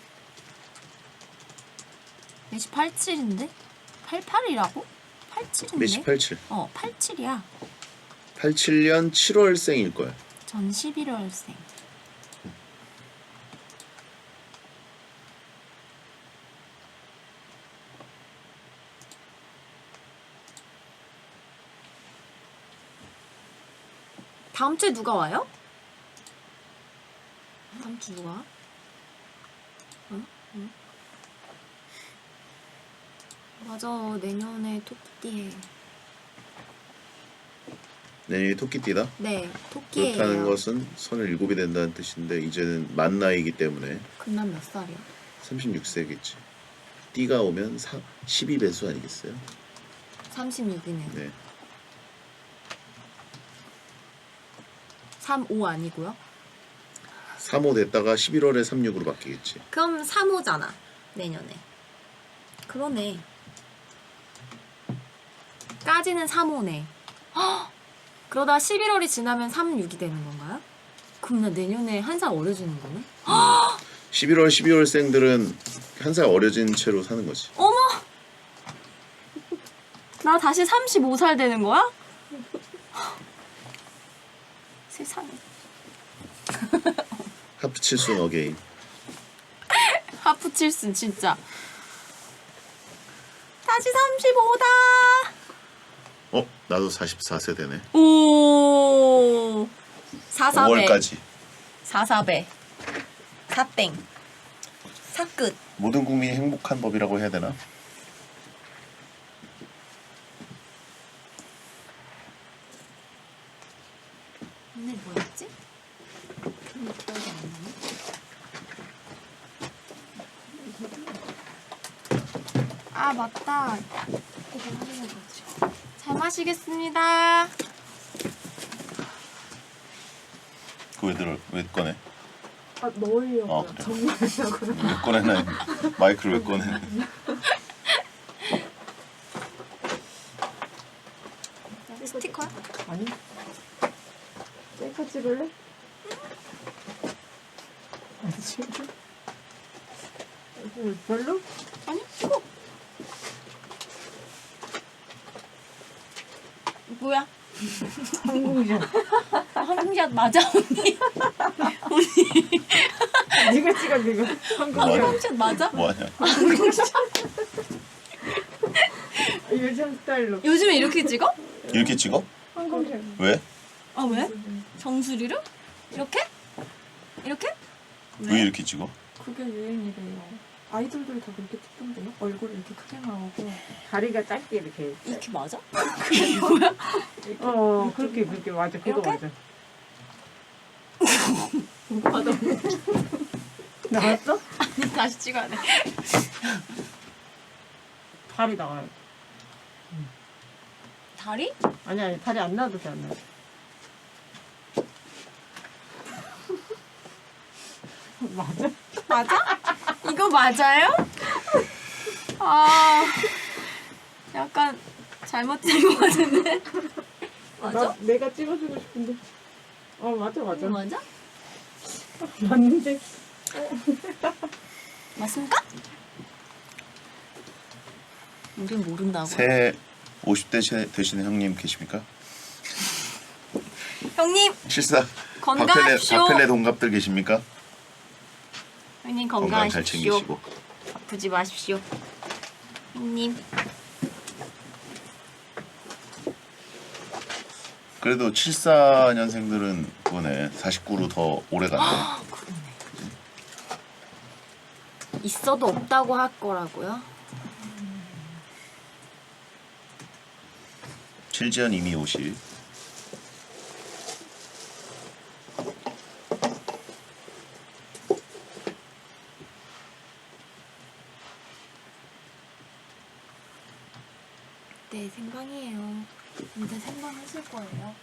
메시 87인데? 88이라고? 87인데? 메시 87. 87이야. 87년 7월생일 거야. 전 11월생. 다음 주에 누가 와요? 다음 주 누가? 응? 응? 맞아, 내년에 토끼띠에. 내년이 토끼띠다. 네, 토끼예요. 그렇다는 것은 37이 된다는 뜻인데 이제는 만 나이기 때문에 그럼 몇 살이야? 36세겠지. 띠가 오면 12배수 아니겠어요? 36이네. 네. 35 아니고요? 35 됐다가 11월에 36으로 바뀌겠지. 그럼 35잖아, 내년에. 그러네. 까지는 35네. 그러다 11월이 지나면 36이 되는 건가요? 그럼 나 내년에 한 살 어려지는 거네? 11월 12월생들은 한 살 어려진 채로 사는 거지. 어머! 나 다시 35살 되는 거야? 세상에. 하프칠순 어게인. 하프칠순 진짜. 다시 35다. 나도 44세 되네. 오. 44배. 5월까지. 44배. 사땡. 사끝. 모든 국민이 행복한 법이라고 해야 되나? 오늘 뭐였지? 기억이 안 나네. 아 맞다. 이거 확인해가지고. 잘 마시겠습니다. 왜 꺼내? 아 넣으려고. 그래. 정리하려고. 왜 꺼내나? 마이크를 왜 꺼내? 스티커야? 아니. 셀카 찍을래? 안 찍어? 별로? 아니 찍어. 뭐야? 항공샷. 항공샷 맞아 언니? 언니 네가 찍어 네가. 항공샷. 항공샷 맞아? 뭐하냐? 요즘 스타일로. 요즘에 이렇게 찍어? 이렇게 찍어? 항공샷. 왜? 아 왜? 정수리를? 이렇게? 이렇게? 왜 이렇게 찍어? 그게 유행이래요. 아이돌들이 다 그렇게 찍던데요? 얼굴 이렇게 크게 나오고. 다리가 짧게 이렇게. 이렇게 맞아? 그렇게 맞아. 그거 이렇게? 맞아. 나왔어? 아니 다시 찍어야 돼. 다리 나와요. 다리? 아니 다리 안 나와도 돼 안 나와. 맞아? 맞아? 이거 맞아요? 아 약간 잘못 찍은 것 같은데. 맞아? 내가 찍어주고 싶은데. 맞아. 이거 맞아? 맞는데. 맞습니까? 우린 모른다고. 새해 50대 되시는 형님 계십니까? 형님 실사 건강하십시오. 박펠레 동갑들 계십니까? 형님 건강 잘 건강하십시오. 챙기시고. 아프지 마십시오. 형님. 그래도 74년생들은 그거네. 49로 더 오래 갔네. 그러네. 있어도 없다고 할 거라고요? 칠지연 이미 50. 네, 생방이에요. 이제 생방 하실 거예요.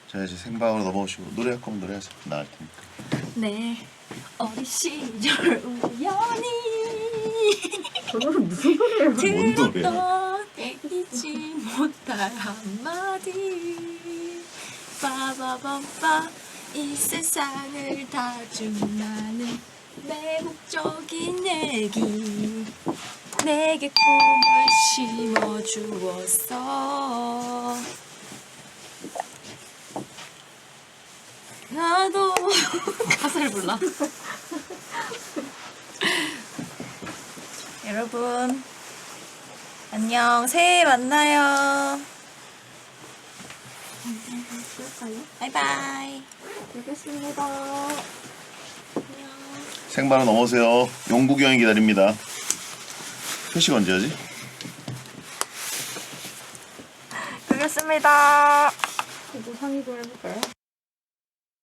자 이제 생방으로 넘어오시고 노래할 거면 노래하세요. 나갈 테니까. 네. 어린 시절 우연히 저 노래 무슨 노래예요? 뭔 노래야? 들었던 잊지 못할 한마디 빠바밤빠 이 세상을 다 준 나는 매국적인 얘기 내게 꿈을 심어주었어 나도 가사를 몰라 여러분 안녕 새해 만나요 봐요. 바이바이. 알겠습니다. 생방은 넘어오세요. 용국이 형이 기다립니다. 회식 언제 하지? 알겠습니다. 그리고 상의 좀 해볼까요?